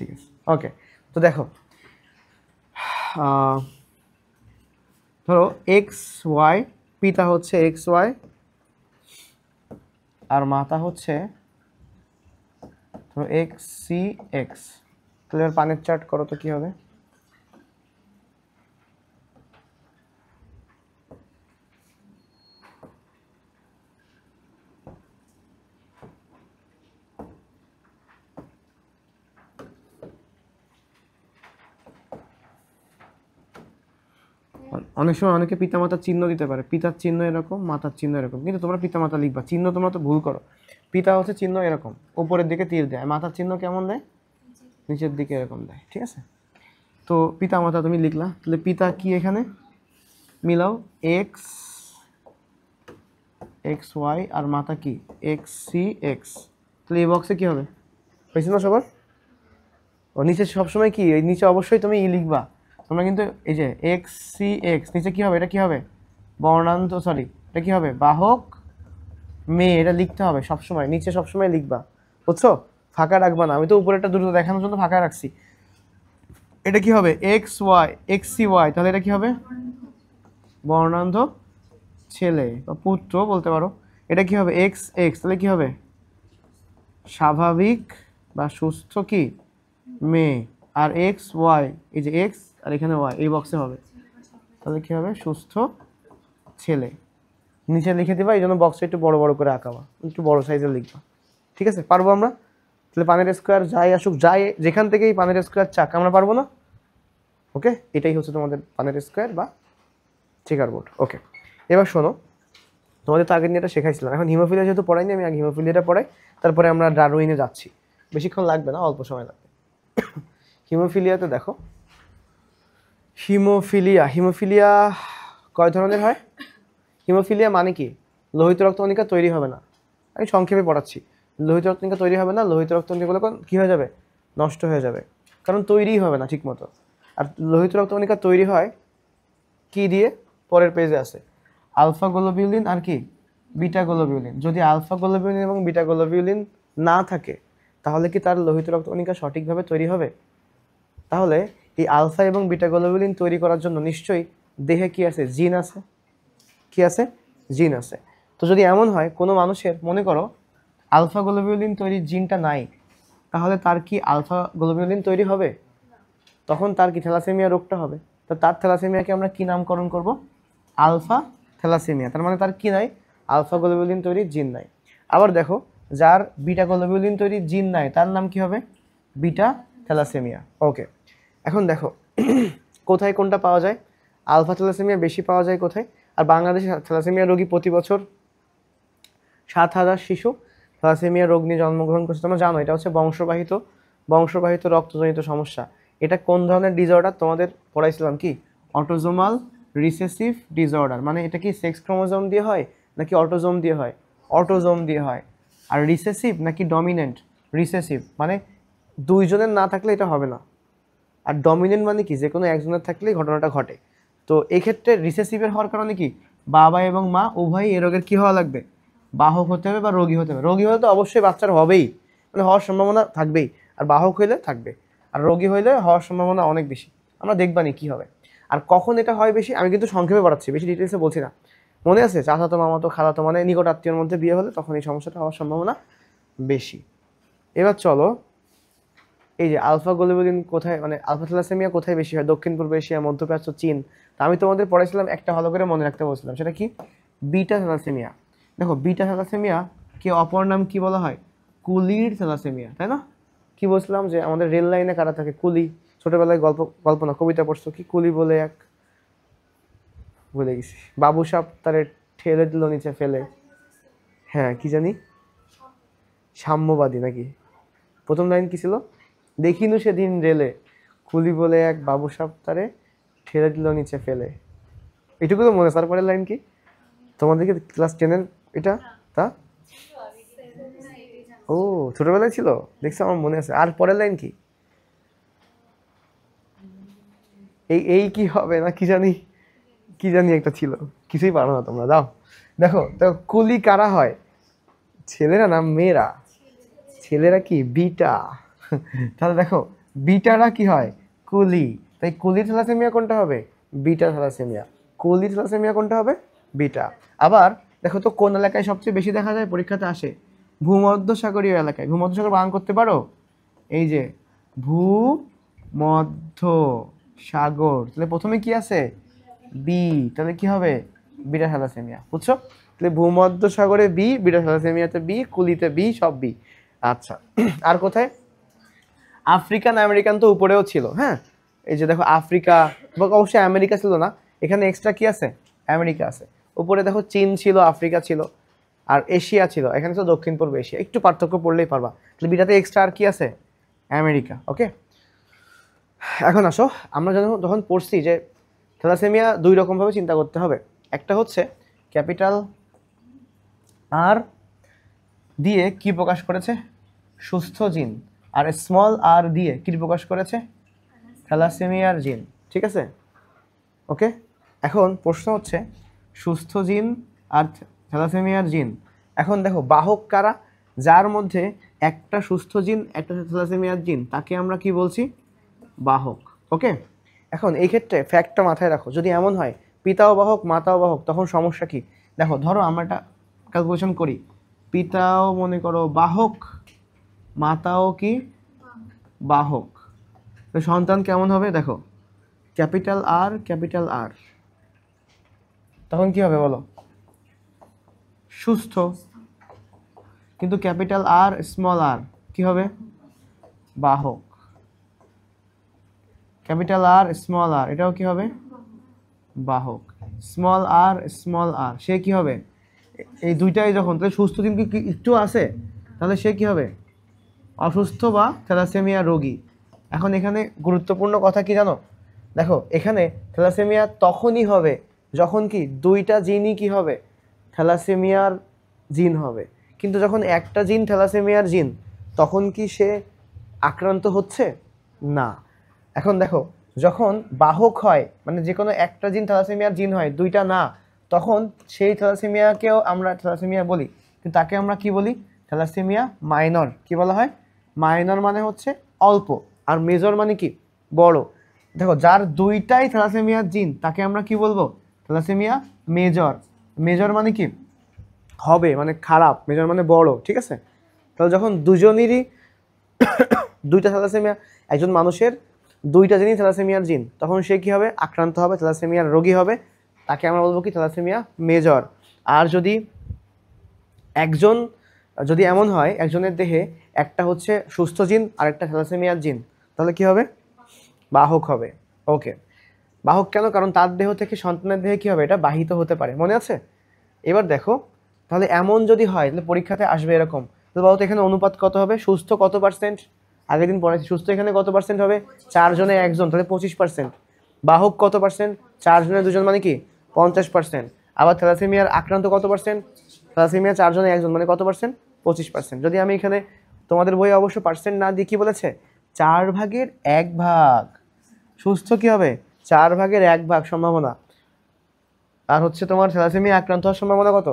ওকে। তো দেখো ধরো এক্স ওয়াই, পিতা হচ্ছে এক্স ওয়াই, আর মাতা হচ্ছে ধরো এক্স সি এক্স। তাহলে এবার পানের চার্ট করো তো কি হবে। অনেক সময় অনেকে পিতামাতার চিহ্ন দিতে পারে, পিতার চিহ্ন এরকম, মাতার চিহ্ন এরকম, কিন্তু তোমরা পিতামাতা লিখবা, চিহ্ন তোমরা তো ভুল করো। পিতা হচ্ছে চিহ্ন এরকম উপরের দিকে তীর দেয়, মাতার চিহ্ন কেমন দেয়, নিচের দিকে এরকম দেয়, ঠিক আছে। তো পিতামাতা তুমি লিখলা, তাহলে পিতা কি এখানে মিলাও এক্স এক্স ওয়াই, আর মাতা কি এক্স সি এক্স। তাহলে এই বক্সে কি হবে, হয়েছে না সবার? ও নিচে সবসময় কি, এই নিচে অবশ্যই তুমি লিখবা তোমরা, কিন্তু এই যে এক্স সি এক্স নিচে কি হবে, এটা কি হবে বর্ণান্ত, সরি এটা কি হবে বাহক মেয়ে, এটা লিখতে হবে সবসময়, নিচে সবসময় লিখবা, বুঝছো? ফাঁকা রাখবা না, আমি তো উপরেটা দ্রুত দেখানোর জন্য ফাঁকা রাখছি। এটা কি হবে x y, x c y, তাহলে এটা কি হবে বর্ণান্ধ ছেলে বা পুত্র বলতে পারো। এটা কি হবে এক্স এক্স, তাহলে কি হবে স্বাভাবিক বা সুস্থ কি মেয়ে। আর এক্স ওয়াই, এই যে এক্স আর এখানে ওয়াই এই বক্সে হবে, তাহলে কি হবে সুস্থ ছেলে। নিচে লিখে দিবা, এই জন্য বক্সটা একটু বড় বড় করে আঁকাবা, একটু বড় সাইজের লিখবা, ঠিক আছে? পারবো আমরা? তাহলে পানের স্কোয়ার যাই আসুক, যাই যেখান থেকেই পানের স্কোয়ার চাক, আমরা পারবো না? ওকে, এটাই হচ্ছে তোমাদের পানের স্কোয়ার বা চেকার বোর্ড। ওকে, এবার শোনো, তোমাদের তো আগের নিয়ে এটা শেখাইছিলাম, এখন হিমোফিলিয়া যেহেতু পড়াইনি, আমি আগে হিমোফিলিয়াটা পড়াই, তারপরে আমরা ডারউইনে যাচ্ছি। বেশিক্ষণ লাগবে না, অল্প সময় লাগবে। হিমোফিলিয়াতে দেখো, হিমোফিলিয়া কয় ধরনের হয়? হিমোফিলিয়া মানে কি, লোহিত রক্তকণিকা তৈরি হবে না। আমি সংক্ষেপে পড়াচ্ছি, লোহিত রক্তকণিকা তৈরি হবে না, লোহিত রক্তকণিকাগুলো কী হয়ে যাবে, নষ্ট হয়ে যাবে, কারণ তৈরিই হবে না ঠিক মতো। আর লোহিত রক্তকণিকা তৈরি হয় কি দিয়ে, পরের পেজে আছে আলফা গ্লোবিউলিন আর কি বিটা গ্লোবিউলিন। যদি আলফা গ্লোবিউলিন এবং বিটা গ্লোবিউলিন না থাকে, তাহলে কি তার লোহিত রক্তকণিকা সঠিকভাবে তৈরি হবে? তাহলে এই আলফা এবং বিটা গ্লোবিউলিন তৈরি করার জন্য নিশ্চয়ই দেহে কি আছে, জিন আছে। কি আছে, জিন আছে। তো যদি এমন হয় কোনো মানুষের মনে করো আলফা গ্লোবিউলিন তৈরির জিনটা নাই, তাহলে তার কি আলফা গ্লোবিউলিন তৈরি হবে? তখন তার কি থ্যালাসেমিয়া রোগটা হবে। তো তার থ্যালাসেমিয়াকে আমরা কি নামকরণ করব, আলফা থ্যালাসেমিয়া। তার মানে তার কি নাই, আলফা গ্লোবিউলিন তৈরির জিন নাই। আবার দেখো, যার বিটা গ্লোবিউলিন তৈরির জিন নাই, তার নাম কি হবে, বিটা থ্যালাসেমিয়া। ওকে, এখন দেখো কোথায় কোনটা পাওয়া যায়, আলফা থ্যালাসেমিয়া বেশি পাওয়া যায় কোথায়? আর বাংলাদেশে থ্যালাসেমিয়া রোগী প্রতি বছর 7,000 শিশু থ্যালাসেমিয়া রোগ নিয়ে জন্মগ্রহণ করছে। তোমরা জানো এটা হচ্ছে বংশবাহিত রক্তজনিত সমস্যা। এটা কোন ধরনের ডিসঅর্ডার তোমাদের পড়াইছিলাম, কি অটোজোমাল রিসেসিভ ডিসঅর্ডার। মানে এটা কি সেক্স ক্রোমোজোম দিয়ে হয় নাকি অটোজোম দিয়ে হয়? অটোজোম দিয়ে হয়। আর রিসেসিভ নাকি ডমিনেন্ট? রিসেসিভ, মানে দুইজনের না থাকলে এটা হবে না। আর ডমিনেন্ট মানে কি, যে কোনো একজনের থাকলেই ঘটনাটা ঘটে। তো এই ক্ষেত্রে রিসেসিভের হওয়ার কারণে কি, বাবা এবং মা উভয়ই এই রোগের কি হওয়া লাগবে, বাহক হতে হবে বা রোগী হতে হবে। রোগী হলে তো অবশ্যই বাচ্চার হবেই, মানে হওয়ার সম্ভাবনা থাকবেই, আর বাহক হইলে থাকবে, আর রোগী হইলে হওয়ার সম্ভাবনা অনেক বেশি। আমরা দেখবানি কি হবে। আর কখন এটা হয় বেশি, আমি কিন্তু সংক্ষেপে পড়াচ্ছি, বেশি ডিটেলসে বলছি না। মনে আছে চাচাতো মামাতো খালাতো, মানে নিকট আত্মীয়র মধ্যে বিয়ে হলে তখন এই সমস্যাটা হওয়ার সম্ভাবনা বেশি। এবার চলো, এই যে আলফা গ্লোবিউলিন কোথায়, মানে আলফা থ্যালাসেমিয়া কোথায় বেশি হয়, দক্ষিণ পূর্ব এশিয়া, মধ্যপ্রাচ্য, চীন। তা আমি তোমাদের পড়াইছিলাম, একটা ভালো করে মনে রাখতে বলছিলাম, সেটা কি বিটা থ্যালাসেমিয়া। দেখো বিটা থ্যালাসেমিয়া কে অপর নাম কি বলা হয়, কুলির থ্যালাসেমিয়া, তাই না? কি বলছিলাম যে আমাদের রেল লাইনে কারা থাকে, কুলি। ছোটবেলায় গল্প না কবিতা পড়ছো, কি কুলি বলে এক, ভুলে গেছি, বাবু সাপ তারে ঠেলে দিল নিচে ফেলে, হ্যাঁ কি জানি, সাম্যবাদী নাকি, প্রথম লাইন কি ছিল, দেখিনু সেদিন রেলে কুলি বলে এক বাবু সাপ তারে ঠেলে দিল নিচে ফেলে। এটুকু তো মনে, তারপরের লাইন কি তোমাদেরকে ক্লাস 10-এর এটা, তা ও ছোটবেলায় ছিল, দেখছো আমার মনে আছে। আর পরের লাইন কি, এই কি হবে না কি জানি একটা ছিল, কিছুই পারো না তোমরা, দাও। দেখো তো কুলি কারা হয়, ছেলেরা না মেয়েরা? ছেলেরা কি বিটা। তাহলে দেখো বিটারা কি হয়, কুলি। তাই কুলি থ্যালাসেমিয়া কোনটা হবে, বিটা থ্যালাসেমিয়া। কুলি থ্যালাসেমিয়া কোনটা হবে, বিটা। আবার দেখো তো কোন এলাকায় সবচেয়ে বেশি দেখা যায়, পরীক্ষাতে আসে ভূমধ্যসাগরীয় এলাকায়। ভূমধ্যসাগর বানান করতে পারো? এই যে ভূমধ্য সাগর, তাহলে প্রথমে কি আছে? বি, তাহলে কি হবে? Beta thalassemia. বুঝছো? তাহলে ভূমধ্যসাগরে বি, বিটা থ্যালাসেমিয়াতে বি, কুলিতে বি, সব বি। আচ্ছা, আর কোথায়? আফ্রিকান আমেরিকান তো উপরেও ছিল, হ্যাঁ। এই যে দেখো আফ্রিকা, অবশ্যই আমেরিকা ছিল না, এখানে এক্সট্রা কি আছে? আমেরিকা আছে। উপরে দেখো চীন ছিল, আফ্রিকা ছিল, আর এশিয়া ছিল, এখানে তো দক্ষিণ পূর্ব এশিয়া। একটু পার্থক্য পড়লেই পারবা। তাহলে বিটাতে এক্সট্রা আর কি আছে? আমেরিকা। ওকে, এখন আসো, আমরা যখন পড়ছি যে থ্যালাসেমিয়া দুই রকমভাবে চিন্তা করতে হবে। একটা হচ্ছে ক্যাপিটাল আর দিয়ে কি প্রকাশ করেছে? সুস্থ জিন। আর স্মল আর দিয়ে কি প্রকাশ করেছে? থ্যালাসেমিয়ার জিন। ঠিক আছে, ওকে। এখন প্রশ্ন হচ্ছে সুস্থ জিন আর থ্যালাসেমিয়ার জিন। এখন দেখো বাহক কারা? যার মধ্যে একটা সুস্থ জিন, একটা থ্যালাসেমিয়ার জিন, তাকে আমরা কি বলছি? বাহক। ওকে, এখন এই ক্ষেত্রে ফ্যাক্টটা মাথায় রাখো, যদি এমন হয় পিতাও বাহক মাতাও বাহক, তখন সমস্যা কি? দেখো ধরো আমরা একটা ক্যালকুলেশন করি, পিতাও মনে করো বাহক, মাতাও কি বাহক, তো সন্তান কেমন হবে? দেখো ক্যাপিটাল আর, তখন কি হবে বলো? সুস্থ। কিন্তু ক্যাপিটাল আর স্মল আর কি হবে? বাহক। ক্যাপিটাল আর স্মল আর এটাও কি হবে? বাহক। স্মল আর সে কি হবে? এই দুইটাই যখন, তাহলে সুস্থ জিন কি একটু আছে, তাহলে সে কি হবে? অসুস্থ বা থ্যালাসেমিয়া রোগী। এখন এখানে গুরুত্বপূর্ণ কথা কি জানো? দেখো এখানে থ্যালাসেমিয়া তখনই হবে যখন কি দুইটা জিনই কি হবে? থ্যালাসেমিয়ার জিন হবে। কিন্তু যখন একটা জিন থ্যালাসেমিয়ার জিন, তখন কি সে আক্রান্ত হচ্ছে না। এখন দেখো যখন বাহক হয়, মানে যে কোনো একটা জিন থ্যালাসেমিয়ার জিন হয়, দুইটা না, তখন সেই থ্যালাসেমিয়াকেও আমরা থ্যালাসেমিয়া বলি, কিন্তু তাকে আমরা কি বলি? Thalassemia minor. কি বলা হয়? মাইনর মানে হচ্ছে অল্প, আর মেজর মানে কি? বড়। দেখো যার দুইটাই থ্যালাসেমিয়ার জিন, তাকে আমরা কি বলবো? Thalassaemia major. মেজর মানে কি? হবে, মানে খারাপ। মেজর মানে বড়। ঠিক আছে, তাহলে যখন দুজনেরই দুইটা থ্যালাসেমিয়া, একজন মানুষের দুইটা জিনই থ্যালাসেমিয়ার জিন, তখন সে কি হবে? আক্রান্ত হবে, থ্যালাসেমিয়ার রোগী হবে, তাকে আমরা বলবো কি? Thalassaemia major. আর যদি এমন হয় একজনের দেহে একটা হচ্ছে সুস্থ জিন আর একটা থ্যালাসেমিয়ার জিন, তাহলে কি হবে? বাহক হবে। ওকে, বাহক কেন? কারণ তার দেহ থেকে সন্তানের দেহে কি হবে? এটা বাহিত হতে পারে। মনে আছে? এবার দেখো, তাহলে এমন যদি হয় তাহলে পরীক্ষাতে আসবে এরকম। তো বলতো এখানে অনুপাত কত হবে? সুস্থ কত পার্সেন্ট? আগের দিন পড়াইছি, সুস্থ এখানে কত পার্সেন্ট হবে? 4 জনে 1 জন, তাহলে 25%। বাহক কত পার্সেন্ট? 4 জনে 2 জন, মানে কি? 50%। আবার থ্যালাসেমিয়ার আক্রান্ত কত পার্সেন্ট? থ্যালাসেমিয়া 4 জনে 1 জন, মানে কত পার্সেন্ট? 25%। যদি আমি এখানে তোমাদের বইয়ে অবশ্য পার্সেন্ট না দিয়ে কি বলেছে? 4 ভাগের 1 ভাগ। সুস্থ কি হবে? 4 ভাগের 1 ভাগ সম্ভাবনা। আর হচ্ছে তোমার থ্যালাসেমিয়া আক্রান্ত হওয়ার সম্ভাবনা কত?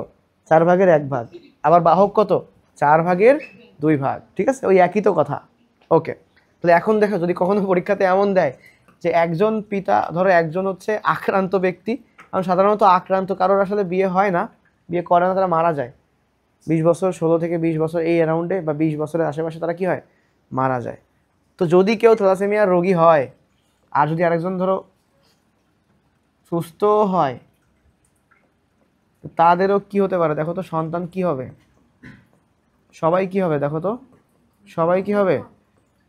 4 ভাগের 1 ভাগ। আবার বাহক কত? 4 ভাগের 2 ভাগ। ঠিক আছে, ওই একই তো কথা। ওকে, তাহলে এখন দেখো যদি কখনো পরীক্ষাতে এমন দেয় যে একজন পিতা, ধরো একজন হচ্ছে আক্রান্ত ব্যক্তি, কারণ সাধারণত আক্রান্ত কারোর আসলে বিয়ে হয় না, বিয়ে করে না, তারা মারা যায় 20 বছর, 16 থেকে 20 বছর এই অ্যারাউন্ডে, বা 20 বছরের আশেপাশে তারা কি হয়? মারা যায়। তো যদি কেউ থ্যালাসেমিয়ার রোগী হয়, আর যদি আরেকজন ধরো সুস্থ হয়, তাদেরও কি হতে পারে? দেখো তো সন্তান কি হবে? সবাই কি হবে? দেখো তো সবাই কি হবে?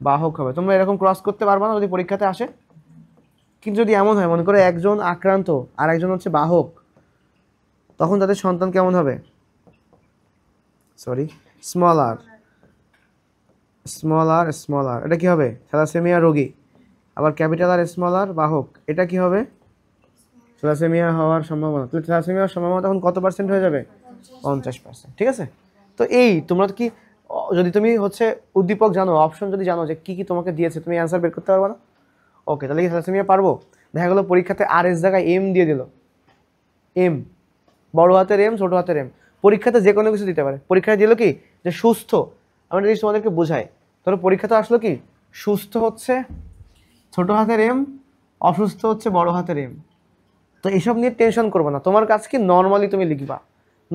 বাহক হবে। তোমরা এরকম ক্রস করতে পারবা না যদি পরীক্ষাতে আসে। কিন্তু যদি এমন হয়, মনে করো একজন আক্রান্ত আর একজন হচ্ছে বাহক, তখন তাদের সন্তান কেমন হবে? সরি, স্মল আর। এটা কি হবে? থ্যালাসেমিয়া রোগী। আবার ক্যাপিটাল আর স্মল আর বাহক, এটা কি হবে? থ্যালাসেমিয়া হওয়ার সম্ভাবনা। তাহলে থ্যালাসেমিয়া হওয়ার সম্ভাবনা তখন কত পার্সেন্ট হয়ে যাবে? 50%। ঠিক আছে, তো এই তোমরা কি, যদি তুমি হচ্ছে উদ্দীপক জানো, অপশন যদি জানো যে কি কি তোমাকে দিয়েছে, তুমি অ্যান্সার বের করতে পারবে না? ওকে, তাহলে কি থ্যালাসেমিয়া পারবো? দেখা গেলো পরীক্ষাতে আর এস জায়গায় এম দিয়ে দিল। এম, বড় হাতের এম, ছোট হাতের এম। পরীক্ষাতে যে কোনো কিছু দিতে পারে। পরীক্ষায় দিল কি? যে সুস্থ। আমরা যদি তোমাদেরকে বোঝাই, তাহলে পরীক্ষাতে আসলো কি? সুস্থ হচ্ছে ছোট হাতের এম, অসুস্থ হচ্ছে বড় হাতের এম। তো এইসব নিয়ে টেনশন করবো না, তোমার কাজ কি? নর্মালি তুমি লিখবা,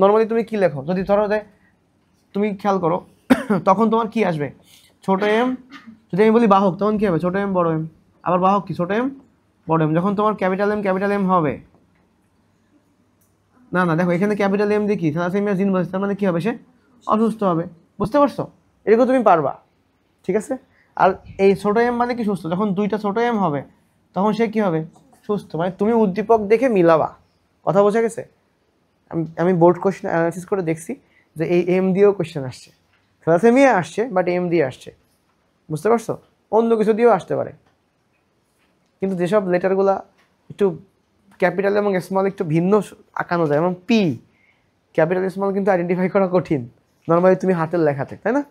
নর্মালি তুমি কি লেখো, যদি ধরো যে তুমি খেয়াল করো তখন তোমার কি আসবে, ছোট এম। যদি আমি বলি বাহক তখন কি হবে, ছোট এম বড় এম। আবার বাহক কি, ছোট এম বড় এম। যখন তোমার ক্যাপিটাল এম হবে, না না দেখো এখানে ক্যাপিটাল এম দিয়ে কি থ্যালাসেমিয়া জিন বলছে, তার মানে কি হবে, সে অসুস্থ হবে। বুঝতে পারছো? এরকম তুমি পারবা, ঠিক আছে। আর এই ছোট এম মানে কি, সুস্থ। যখন দুইটা ছোট এম হবে তখন সে কি হবে, সুস্থ। মানে তুমি উদ্দীপক দেখে মিলাবা। কথা বোঝা গেছে? আমি বোর্ড কোশ্চেন অ্যানালাইসিস করে দেখছি যে এই এম দিয়েও কোশ্চেন আসছে, থ্যালাসেমিয়া আসছে বাট এম দিয়ে আসছে। বুঝতে পারছো? অন্য কিছু দিয়েও আসতে পারে, কিন্তু যেসব লেটারগুলা একটু ক্যাপিটাল এবং স্মল একটু ভিন্ন আঁকানো যায়, এবং পি ক্যাপিটাল স্মল কিন্তু আইডেন্টিফাই করা কঠিন নর্মালি তুমি হাতের লেখাতে, তাই না?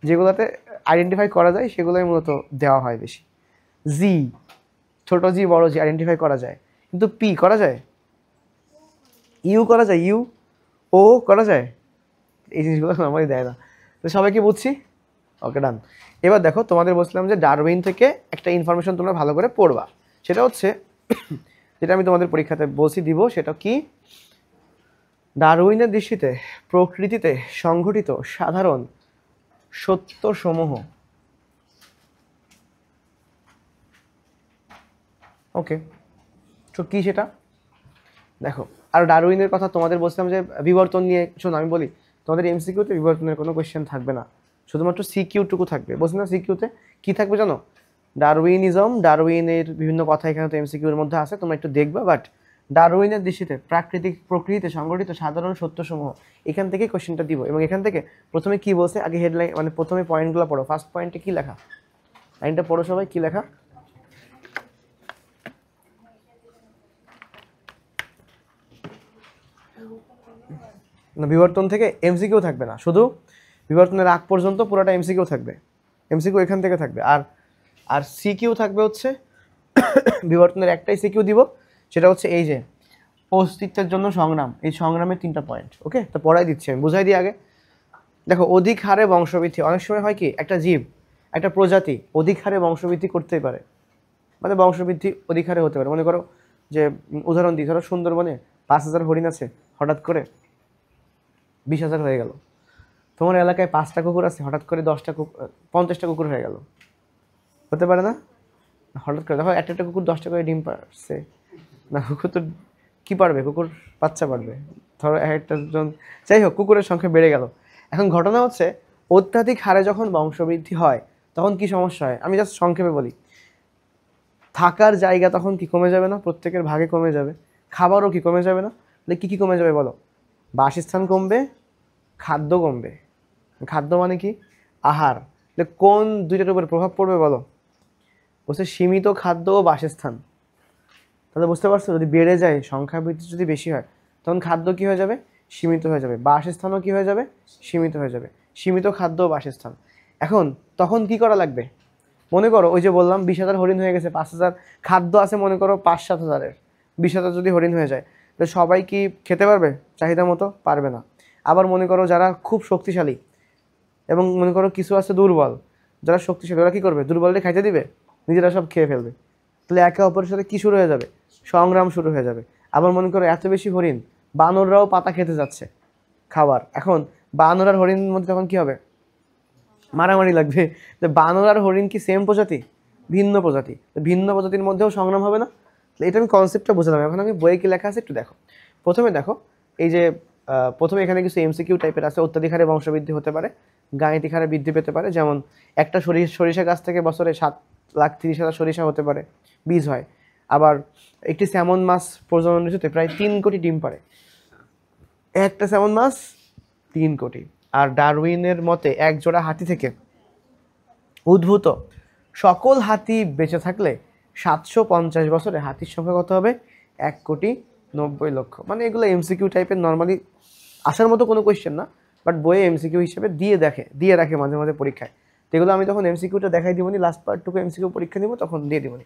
যেগুলোতে আইডেন্টিফাই করা যায় সেগুলোই মূলত দেওয়া হয় বেশি। জি, ছোট জি বড় জি আইডেন্টিফাই করা যায়, কিন্তু পি করা যায়, ইউ করা যায়, ইউ ও করা যায়, এই জিনিসগুলো নর্মালি দেয় না। তো সবাইকে বুঝছি? ওকে, ডান। এবার দেখো, তোমাদের বলছিলাম যে ডারউইন থেকে একটা ইনফরমেশন তোমরা ভালো করে পড়বা। সেটা হচ্ছে যেটা আমি তোমাদের পরীক্ষাতে বলছি দিব, সেটা কি, ডারউইনের দৃষ্টিতে প্রকৃতিতে সংঘটিত সাধারণ সত্যসমূহ। ওকে, তো কি সেটা দেখো। আর ডারউইনের কথা তোমাদের বলছিলাম যে বিবর্তন নিয়ে, শোনো আমি বলি, তোমাদের এমসিকিউতে বিবর্তনের কোনো কোয়েশ্চেন থাকবে না, শুধুমাত্র সিকিউটুকু থাকবে। বলছি না সিকিউতে কি থাকবে জানো, ডারউইনিজম, ডারউইনের বিভিন্ন কথা এখানে তো এমসিকিউর মধ্যে আছে, তোমরা একটু দেখবা। বাট ডারউইনের দৃষ্টিতে প্রকৃতিতে সংঘটিত সাধারণ সত্যসমূহ, এখান থেকে কোয়েশ্চেনটা দিব। এবং এখান থেকে প্রথমে কি বলছে, আগে হেডলাইন মানে প্রথমে পয়েন্টগুলো পড়ো। ফার্স্ট পয়েন্টে কি লেখা, লাইনটা পড়ো সবাই, কি লেখা, না বিবর্তন থেকে এমসিকিউ থাকবে না, শুধু বিবর্তনের আগ পর্যন্ত পুরোটা এমসিকিউ থাকবে। এমসিকিউ এখান থেকে থাকবে। আর আর সিকিউ থাকবে হচ্ছে বিবর্তনের একটাই সিকিউ দিব, সেটা হচ্ছে এই যে অস্তিত্বের জন্য সংগ্রাম, এই সংগ্রামের 3টা পয়েন্ট। ওকে, তো পড়াই দিচ্ছি আমি, বুঝাই দিই আগে। দেখো, অধিক হারে বংশবৃদ্ধি, অনেক সময় হয় কি, একটা জীব একটা প্রজাতি অধিক হারে বংশবৃদ্ধি করতেই পারে, মানে বংশবৃদ্ধি অধিক হারে হতে পারে। মনে করো যে উদাহরণ দিই, ধরো সুন্দরবনে 5,000 হরিণ আছে, হঠাৎ করে 20,000 হয়ে গেল। তোমার এলাকায় 5টা কুকুর আছে, হঠাৎ করে 50টা কুকুর হয়ে গেল, হতে পারে না? হঠাৎ করে দেখো একটা কুকুর 10টা করে ডিম পারছে, না কুকুর তো কি পারবে, কুকুর বাচ্চা পারবে, ধরো একটা জন, যাই হোক কুকুরের সংখ্যা বেড়ে গেল। এখন ঘটনা হচ্ছে, অত্যাধিক হারে যখন বংশবৃদ্ধি হয় তখন কি সমস্যা হয়, আমি জাস্ট সংক্ষেপে বলি। থাকার জায়গা তখন কি কমে যাবে না, প্রত্যেকের ভাগে কমে যাবে। খাবারও কি কমে যাবে না, তাহলে কী কী কমে যাবে বলো, বাসস্থান কমবে, খাদ্য কমবে। খাদ্য মানে কি, আহার। তাহলে কোন দুইটার উপর প্রভাব পড়বে বলো, বলছে সীমিত খাদ্য ও বাসস্থান। তাহলে বুঝতে পারছো, যদি বেড়ে যায়, সংখ্যা বৃদ্ধি যদি বেশি হয়, তখন খাদ্য কি হয়ে যাবে, সীমিত হয়ে যাবে, বাসস্থানও কি হয়ে যাবে, সীমিত হয়ে যাবে। সীমিত খাদ্য ও বাসস্থান। এখন তখন কি করা লাগবে, মনে করো ওই যে বললাম 20,000 হরিণ হয়ে গেছে, 5,000 খাদ্য আছে, মনে করো 5-7 হাজারের, 20,000 যদি হরিণ হয়ে যায়, তাহলে সবাই কি খেতে পারবে চাহিদা মতো, পারবে না। আবার মনে করো যারা খুব শক্তিশালী এবং মনে করো কিছু আছে দুর্বল, যারা শক্তিশালী ওরা কি করবে, দুর্বলটা খাইতে দিবে, নিজেরা সব খেয়ে ফেলবে। তাহলে একে অপরের সাথে কি শুরু হয়ে যাবে, সংগ্রাম শুরু হয়ে যাবে। আবার মনে করো এত বেশি হরিণ, বানররাও পাতা খেতে যাচ্ছে খাবার। এখন বানর আর হরিণের মধ্যে তখন কি হবে, মারামারি লাগবে। তো বানর আর হরিণ কি সেম প্রজাতি, ভিন্ন প্রজাতি, ভিন্ন প্রজাতির মধ্যেও সংগ্রাম হবে না। এটা আমি কনসেপ্টটা বুঝলাম। এখন আমি বইয়ে কি লেখা আছে একটু দেখো। প্রথমে দেখো, এই যে প্রথমে এখানে কিছু এমসিকিউ টাইপের আছে। অত্যাধিক হারে বংশবৃদ্ধি হতে পারে, গাণিতিক হারে বৃদ্ধি পেতে পারে। যেমন একটা সরিষা গাছ থেকে বছরে 7,30,000 সরিষা হতে পারে, বীজ হয়। আবার একটি স্যামন মাছ প্রজনন ঋতুতে প্রায় 3 কোটি ডিম পারে, একটা স্যামন মাছ 3 কোটি। আর ডারউইনের মতে এক জোড়া হাতি থেকে উদ্ভূত সকল হাতি বেঁচে থাকলে 750 বছরে হাতির সংখ্যা কত হবে, 1,90,00,000। মানে এগুলো এমসিকিউ টাইপের, নর্মালি আসার মতো কোনো কোয়েশ্চেন না, বাট বইয়ে এমসিকিউ হিসেবে দিয়ে রাখে মাঝে মাঝে পরীক্ষায়। তো এগুলো আমি তখন এমসিকিউটা দেখাই দিবনি, লাস্ট পার্টটুকু এমসিকিউ পরীক্ষা দিব তখন দিয়ে দিবনি।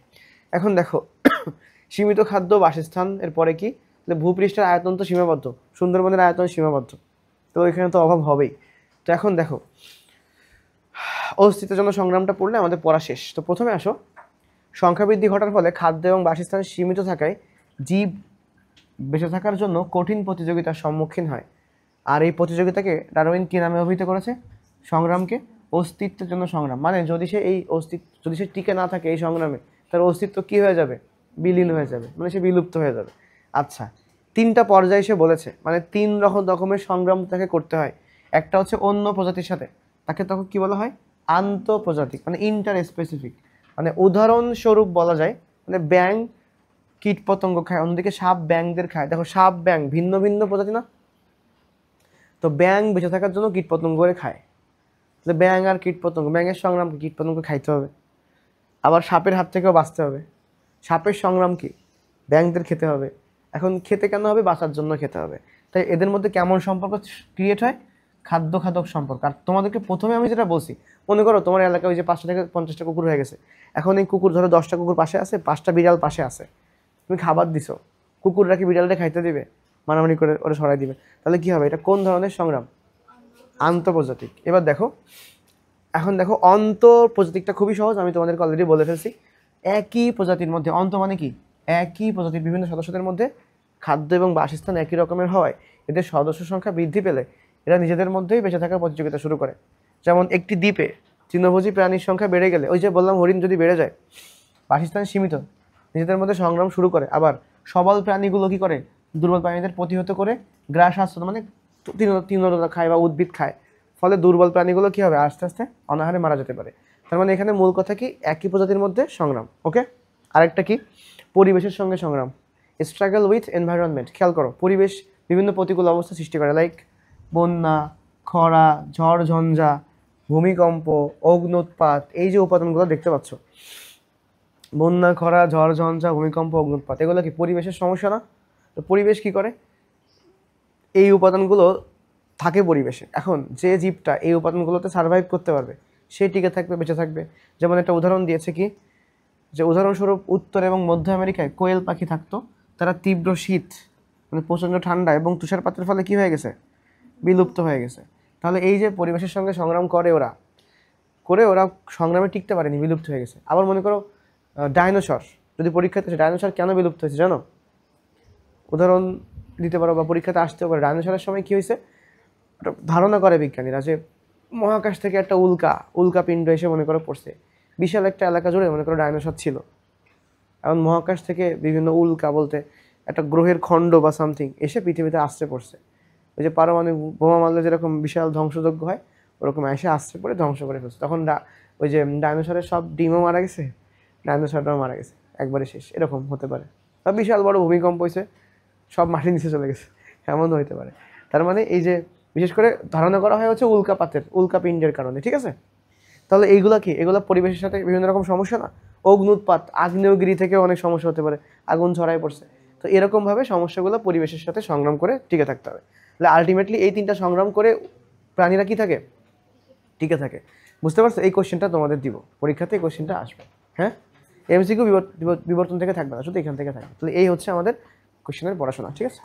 এখন দেখো সীমিত খাদ্য বাসস্থান, এরপরে কি, ভূপৃষ্ঠের আয়তন তো সীমাবদ্ধ, সুন্দরবনের আয়তন সীমাবদ্ধ, তো এখানে তো অভাব হবেই। তো এখন দেখো, অস্তিত্বের জন্য সংগ্রামটা পড়লে আমাদের পড়া শেষ। তো প্রথমে আসো, সংখ্যা বৃদ্ধি ঘটার ফলে খাদ্য এবং বাসস্থান সীমিত থাকায় জীব বেঁচে থাকার জন্য কঠিন প্রতিযোগিতার সম্মুখীন হয়। আর এই প্রতিযোগিতাকে ডারউইন কী নামে অভিহিত করেছে? সংগ্রামকে অস্তিত্বের জন্য সংগ্রাম। মানে যদি সে টিকে না থাকে এই সংগ্রামে, তার অস্তিত্ব কী হয়ে যাবে? বিলীন হয়ে যাবে, মানে সে বিলুপ্ত হয়ে যাবে। আচ্ছা, 3টা পর্যায়ে সে বলেছে, মানে 3 রকমের সংগ্রাম তাকে করতে হয়। একটা হচ্ছে অন্য প্রজাতির সাথে, তাকে তখন কি বলা হয়? আন্তঃপ্রজাতিক, মানে ইন্টার স্পেসিফিক। মানে উদাহরণস্বরূপ বলা যায়, মানে ব্যাঙ কীট পতঙ্গ খায়, অন্যদিকে সাপ ব্যাঙদের খায়। দেখো সাপ ব্যাঙ ভিন্ন ভিন্ন প্রজাতি না? তো ব্যাঙ বেঁচে থাকার জন্য কীট পতঙ্গ করে খায়। তাহলে ব্যাঙ আর কীট পতঙ্গ, ব্যাঙের সংগ্রাম কীট পতঙ্গ খাইতে হবে। আবার সাপের হাত থেকেও বাঁচতে হবে। সাপের সংগ্রাম কি? ব্যাঙদের খেতে হবে। এখন খেতে কেন হবে? বাঁচার জন্য খেতে হবে। তাই এদের মধ্যে কেমন সম্পর্ক ক্রিয়েট হয়? খাদ্য খাদক সম্পর্ক। আর তোমাদেরকে প্রথমে আমি যেটা বলছি, মনে করো তোমার এলাকায় ওই যে 5টা থেকে 50টা কুকুর হয়ে গেছে। এখন এই কুকুর ধরো 10টা কুকুর পাশে আছে, 5টা বিড়াল পাশে আছে। তুমি খাবার দিছো, কুকুররা কি বিড়ালটা খাইতে দিবে? মানামানি করে ওরা সরাই দিবে। তাহলে কি হবে? এটা কোন ধরনের সংগ্রাম? আন্তঃপ্রজাতিক। এবার দেখো, এখন দেখো অন্তঃপ্রজাতিকটা খুবই সহজ, আমি তোমাদেরকে অলরেডি বলে ফেলছি। একই প্রজাতির মধ্যে, অন্ত মানে কি? একই প্রজাতির বিভিন্ন সদস্যদের মধ্যে খাদ্য এবং বাসস্থান একই রকমের হওয়ায় এদের সদস্য সংখ্যা বৃদ্ধি পেলে এরা নিজেদের মধ্যেই বেঁচে থাকার প্রতিযোগিতা শুরু করে। যেমন একটি দ্বীপে তৃণভোজী প্রাণীর সংখ্যা বেড়ে গেলে, ওই যে বললাম হরিণ যদি বেড়ে যায়, বাসস্থান সীমিত, নিজেদের মধ্যে সংগ্রাম শুরু করে। আবার সবল প্রাণীগুলো কি করে? দুর্বল প্রাণীদের প্রতিহত করে গ্রাস আশ্রয়, মানে তৃণলতা খায় বা উদ্ভিদ খায়। ফলে দুর্বল প্রাণীগুলো কি হবে? আস্তে আস্তে অনাহারে মারা যেতে পারে। তার মানে এখানে মূল কথা কি? একই প্রজাতির মধ্যে সংগ্রাম। ওকে, আরেকটা কি? পরিবেশের সঙ্গে সংগ্রাম, স্ট্রাগল উইথ এনভায়রনমেন্ট। খেয়াল করো, পরিবেশ বিভিন্ন প্রতিকূল অবস্থা সৃষ্টি করে, লাইক বন্যা, খরা, ঝড় ঝঞ্ঝা, ভূমিকম্প, অগ্নুৎপাত। এই যে উপাদানগুলো দেখতে পাচ্ছ, বন্যা, খরা, ঝড় ঝঞ্ঝা, ভূমিকম্প, অগ্নুৎপাত, এগুলো কি পরিবেশের সমস্যা না? তো পরিবেশ কি করে? এই উপাদানগুলো থাকে পরিবেশে। এখন যে জীবটা এই উপাদানগুলোতে সার্ভাইভ করতে পারবে সে টিকে থাকবে, বেঁচে থাকবে। যেমন একটা উদাহরণ দিয়েছে কি, যে উদাহরণস্বরূপ উত্তর এবং মধ্য আমেরিকায় কোয়েল পাখি থাকতো, তারা তীব্র শীত, মানে প্রচণ্ড ঠান্ডা এবং তুষারপাতের ফলে কি হয়ে গেছে? বিলুপ্ত হয়ে গেছে। তাহলে এই যে পরিবেশের সঙ্গে সংগ্রাম করে ওরা সংগ্রামে টিকতে পারেনি, বিলুপ্ত হয়ে গেছে। আবার মনে করো ডাইনোসর, যদি পরীক্ষাতে ডাইনোসর কেন বিলুপ্ত হয়েছে জানো? উদাহরণ দিতে পারো বা পরীক্ষাতে আসতেও পারে। ডাইনোসরের সময় কি হয়েছে? ধারণা করে বিজ্ঞানীরা যে মহাকাশ থেকে একটা উল্কাপিণ্ড এসে মনে করো পড়ছে, বিশাল একটা এলাকা জুড়ে মনে করো ডাইনোসর ছিল। এখন মহাকাশ থেকে বিভিন্ন উল্কা বলতে একটা গ্রহের খণ্ড বা সামথিং এসে পৃথিবীতে আশ্রে পড়ছে। ওই যে পারমাণবিক বোমা মারলে যেরকম বিশাল ধ্বংসযজ্ঞ হয়, ওরকম এসে আশ্রে পড়ে ধ্বংস করে ফেলছে। তখন ওই যে ডাইনোসরের সব ডিমও মারা গেছে, ডাইনোসরটাও মারা গেছে, একবারে শেষ, এরকম হতে পারে। বা বিশাল বড় ভূমিকম্প হয়েছে, সব মাটির নিচে চলে গেছে, এমনও হতে পারে। তার মানে এই যে বিশেষ করে ধারণা করা হয় হচ্ছে উল্কাপিণ্ডের কারণে, ঠিক আছে? তাহলে এইগুলা কি? এগুলো পরিবেশের সাথে বিভিন্ন রকম সমস্যা না? অগ্নুৎপাত, আগ্নেয়গিরি থেকেও অনেক সমস্যা হতে পারে, আগুন ছড়ায় পড়ছে। তো এরকমভাবে সমস্যাগুলো পরিবেশের সাথে সংগ্রাম করে টিকে থাকতে হবে। তাহলে আলটিমেটলি এই 3টা সংগ্রাম করে প্রাণীরা কি থাকে? টিকে থাকে। বুঝতে পারছো? এই কোশ্চেনটা তোমাদের দিব পরীক্ষাতে, এই কোশ্চেনটা আসবে। হ্যাঁ, এমসিকিউ বিবর্তন থেকে থাকবে না, শুধু এখান থেকে থাকবে। তাহলে এই হচ্ছে আমাদের কোশ্চেনের পড়াশোনা, ঠিক আছে?